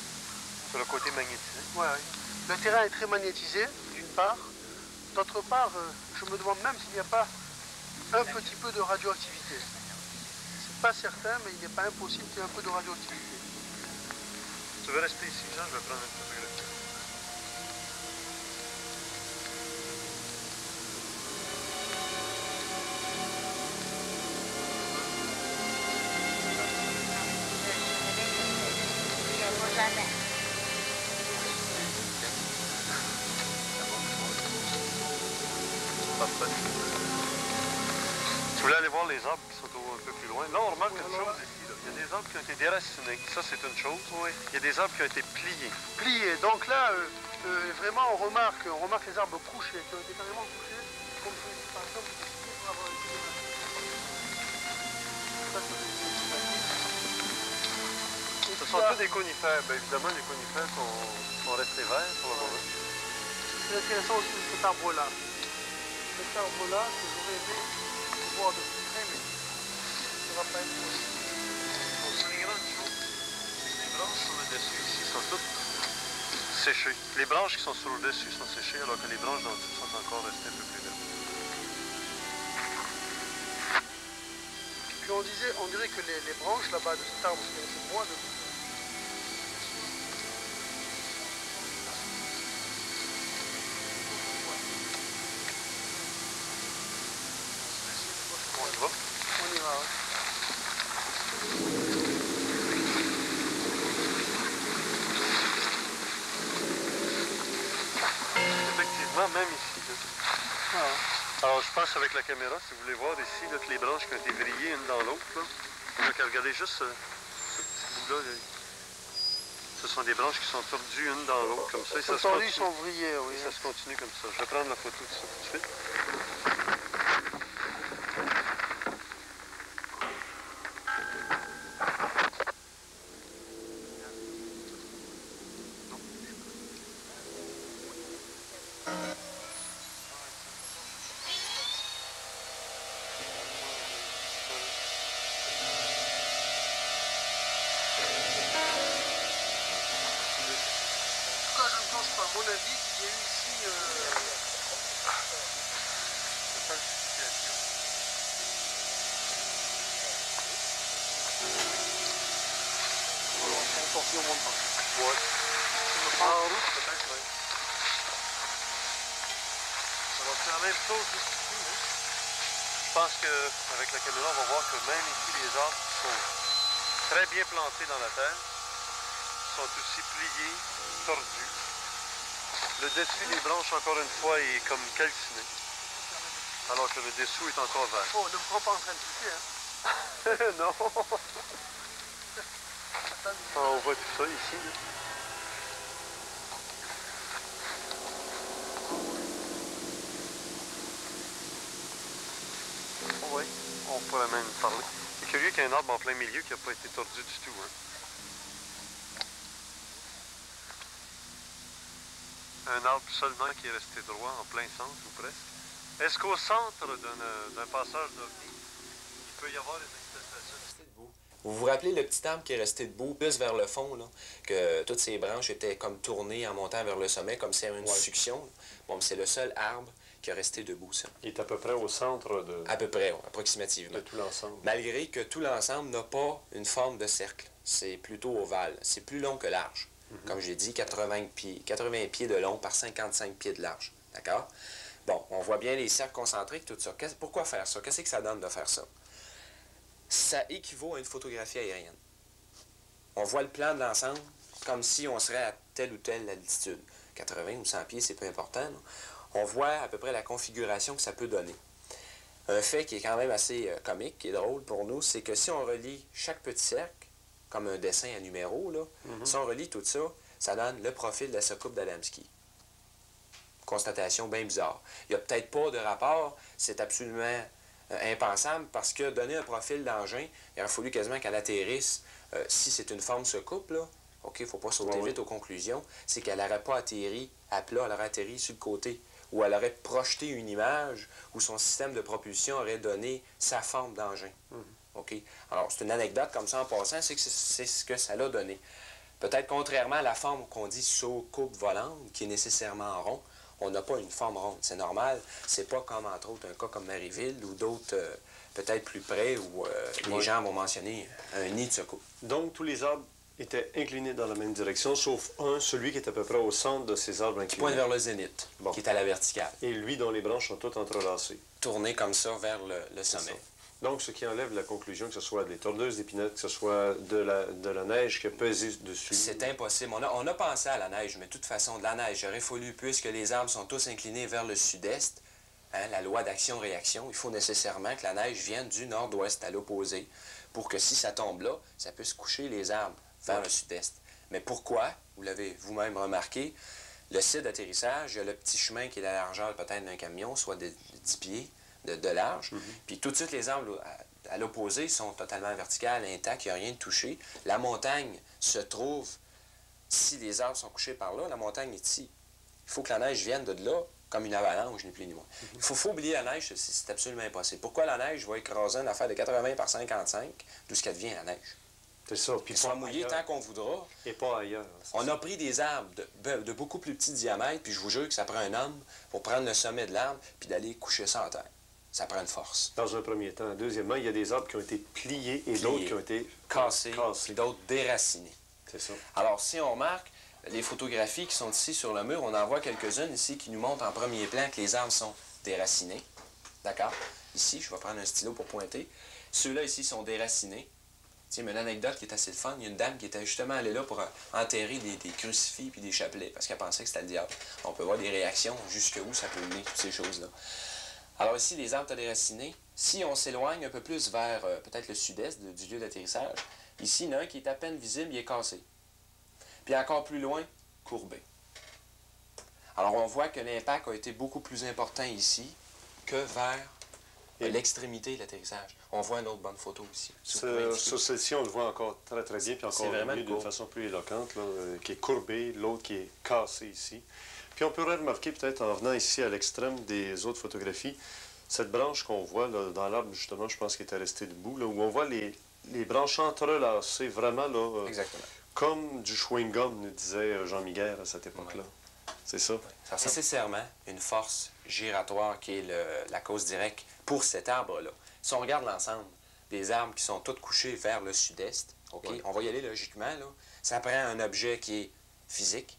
Sur le côté magnétisé. Ouais, ouais. Le terrain est très magnétisé, d'une part. D'autre part, je me demande même s'il n'y a pas un petit peu de radioactivité. C'est pas certain, mais il n'est pas impossible qu'il y ait un peu de radioactivité. Tu veux rester ici, Jean? Je vais prendre une photographie. Parfait. Tu voulais aller voir les arbres qui sont un peu plus loin. Là, on remarque une chose ici. Là. Il y a des arbres qui ont été déracinés. Ça, c'est une chose. Oui. Il y a des arbres qui ont été pliés. Pliés. Donc là, vraiment, on remarque les arbres couchés, qui ont été carrément couchés. Comme celui-ci, par exemple, pour avoir une Ce sont tous des conifères. Bien évidemment, les conifères sont restés verts pour le moment. C'est intéressant aussi cet arbre-là. Cet arbre-là, que j'aurais aimé voir de plus près, mais ça ne va pas être possible. Donc, c'est une grande chose. Les branches sur le dessus ici sont toutes séchées. Les branches qui sont sur le dessus sont séchées, alors que les branches d'en dessous sont encore restées un peu plus vertes. Puis on dirait que les branches là-bas de cet arbre, c'est bois de... On y va, oui. Effectivement, même ici. Là. Alors, je pense avec la caméra, si vous voulez voir ici, là, que les branches qui ont été vrillées une dans l'autre, on n'a qu'à regarder juste ce petit bout-là. Ce sont des branches qui sont tordues une dans l'autre, comme ça. Et ça se continue. Ils sont vrillés, oui. Ça se continue comme ça. Je vais prendre la photo de ça tout de suite. À mon avis, il y a eu ici... Attention, on monte pas. Ouais. En route, peut-être, oui. Ça va faire la même chose ici. Hein? Je pense qu'avec la caméra, on va voir que même ici, les arbres sont très bien plantés dans la terre, sont aussi pliés, tordus. Le dessus des branches, encore une fois, est comme calciné, alors que le dessous est encore vert. Oh, ne me prends pas en train de toucher, hein. Non. On voit tout ça ici. Là. Oui, on pourrait même parler. C'est curieux qu'il y ait un arbre en plein milieu qui n'a pas été tordu du tout. Hein. Un arbre seulement qui est resté droit en plein centre, ou presque. Est-ce qu'au centre d'un passage d'OVNI, il peut y avoir une extension? Vous vous rappelez le petit arbre qui est resté debout, plus vers le fond, là, que toutes ses branches étaient comme tournées en montant vers le sommet, comme si c'était une succion. Bon, c'est le seul arbre qui est resté debout, ça. Il est à peu près au centre de... À peu près, approximativement. De tout l'ensemble. Malgré que tout l'ensemble n'a pas une forme de cercle. C'est plutôt ovale. C'est plus long que large. Comme j'ai dit, 80 pieds de long par 55 pieds de large. D'accord? Bon, on voit bien les cercles concentriques, tout ça. Pourquoi faire ça? Qu'est-ce que ça donne de faire ça? Ça équivaut à une photographie aérienne. On voit le plan de l'ensemble comme si on serait à telle ou telle altitude. 80 ou 100 pieds, c'est peu important. Non? On voit à peu près la configuration que ça peut donner. Un fait qui est quand même assez comique, qui est drôle pour nous, c'est que si on relie chaque petit cercle, comme un dessin à numéros, là, si on relie tout ça, ça donne le profil de la soucoupe d'Adamski. Constatation bien bizarre. Il n'y a peut-être pas de rapport, c'est absolument impensable, parce que donner un profil d'engin, il aurait fallu quasiment qu'elle atterrisse, si c'est une forme soucoupe, là, OK, il ne faut pas sauter vite aux conclusions, c'est qu'elle n'aurait pas atterri à plat, elle aurait atterri sur le côté, ou elle aurait projeté une image où son système de propulsion aurait donné sa forme d'engin. OK? Alors, c'est une anecdote comme ça en passant, c'est ce que ça l'a donné. Peut-être contrairement à la forme qu'on dit soucoupe volante, qui est nécessairement rond, On n'a pas une forme ronde, c'est normal. C'est pas comme, entre autres, un cas comme Marieville ou d'autres peut-être plus près où les gens vont mentionner un nid de secours. Donc, tous les arbres étaient inclinés dans la même direction, sauf un, celui qui est à peu près au centre de ces arbres inclinés. Qui pointe vers le zénith, qui est à la verticale. Et lui, dont les branches sont toutes entrelacées. Tourné comme ça vers le sommet. Donc, ce qui enlève la conclusion que ce soit des tordeuses d'épinette, que ce soit de la neige qui a pesé dessus. C'est impossible. On a pensé à la neige, mais de toute façon, de la neige, il aurait fallu, puisque les arbres sont tous inclinés vers le sud-est, hein, la loi d'action-réaction, il faut nécessairement que la neige vienne du nord-ouest à l'opposé, pour que si ça tombe là, ça puisse coucher les arbres vers le sud-est. Mais pourquoi? Vous l'avez vous-même remarqué, le site d'atterrissage, il y a le petit chemin qui est la largeur peut-être d'un camion, soit de 10 pieds de large. Puis tout de suite, les arbres à l'opposé sont totalement verticales, intacts, il n'y a rien de touché. La montagne se trouve, si les arbres sont couchés par là, la montagne est ici. Il faut que la neige vienne de là, comme une avalanche, ni plus ni moins. Il faut oublier la neige, c'est absolument impossible. Pourquoi la neige va écraser une affaire de 80 par 55, d'où ce qu'elle devient la neige? C'est ça. Puis soit mouillé tant qu'on voudra. Et pas ailleurs. On a pris des arbres de beaucoup plus petits diamètres, puis je vous jure que ça prend un homme pour prendre le sommet de l'arbre puis d'aller coucher ça en terre. Ça prend une force. Dans un premier temps. Deuxièmement, il y a des arbres qui ont été pliés et d'autres qui ont été cassés. D'autres déracinés. C'est ça. Alors, si on remarque, les photographies qui sont ici sur le mur, on en voit quelques-unes ici qui nous montrent en premier plan que les arbres sont déracinés. D'accord? Ici, je vais prendre un stylo pour pointer. Ceux-là ici sont déracinés. Tiens, mais une anecdote qui est assez fun, il y a une dame qui était justement allée là pour enterrer des crucifix puis des chapelets, parce qu'elle pensait que c'était le diable. On peut voir des réactions, jusqu'où ça peut mener, toutes ces choses-là. Alors ici, les arbres déracinés, si on s'éloigne un peu plus vers peut-être le sud-est du lieu d'atterrissage, ici, il y en a un qui est à peine visible, il est cassé. Puis encore plus loin, courbé. Alors on voit que l'impact a été beaucoup plus important ici que vers l'extrémité de l'atterrissage. On voit une autre bonne photo ici. Sur celle-ci, on le voit encore très très bien, puis encore mieux d'une façon plus éloquente, là, qui est courbé, l'autre qui est cassé ici. Puis on pourrait remarquer peut-être en venant ici à l'extrême des autres photographies, cette branche qu'on voit là, dans l'arbre, justement, je pense qu'il était resté debout, là, où on voit les branches entrelacées, vraiment là, comme du chewing-gum, nous disait Jean Miguel à cette époque-là. C'est ça? C'est nécessairement une force giratoire qui est la cause directe pour cet arbre-là. Si on regarde l'ensemble des arbres qui sont tous couchés vers le sud-est, on va y aller logiquement, là. Ça prend un objet qui est physique.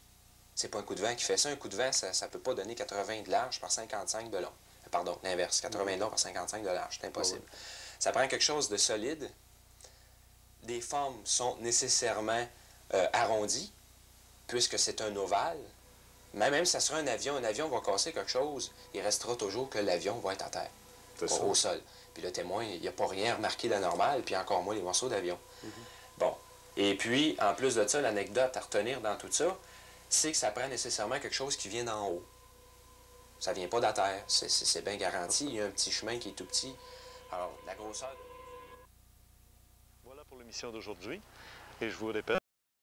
C'est pas un coup de vent qui fait ça. Un coup de vent, ça ne peut pas donner 80 de large par 55 de long. Pardon, l'inverse, 80 de long par 55 de large. C'est impossible. Ça prend quelque chose de solide. Les formes sont nécessairement arrondies, puisque c'est un ovale. Même si ça sera un avion va casser quelque chose, il restera toujours que l'avion va être à terre, au sol. Puis le témoin, il n'y a pas rien remarqué d'anormal, puis encore moins les morceaux d'avion. Bon. Et puis, en plus de ça, l'anecdote à retenir dans tout ça, c'est que ça prend nécessairement quelque chose qui vient d'en haut. Ça ne vient pas de la terre, c'est bien garanti. Il y a un petit chemin qui est tout petit. Alors, la grosseur... Voilà pour l'émission d'aujourd'hui. Et je vous répète,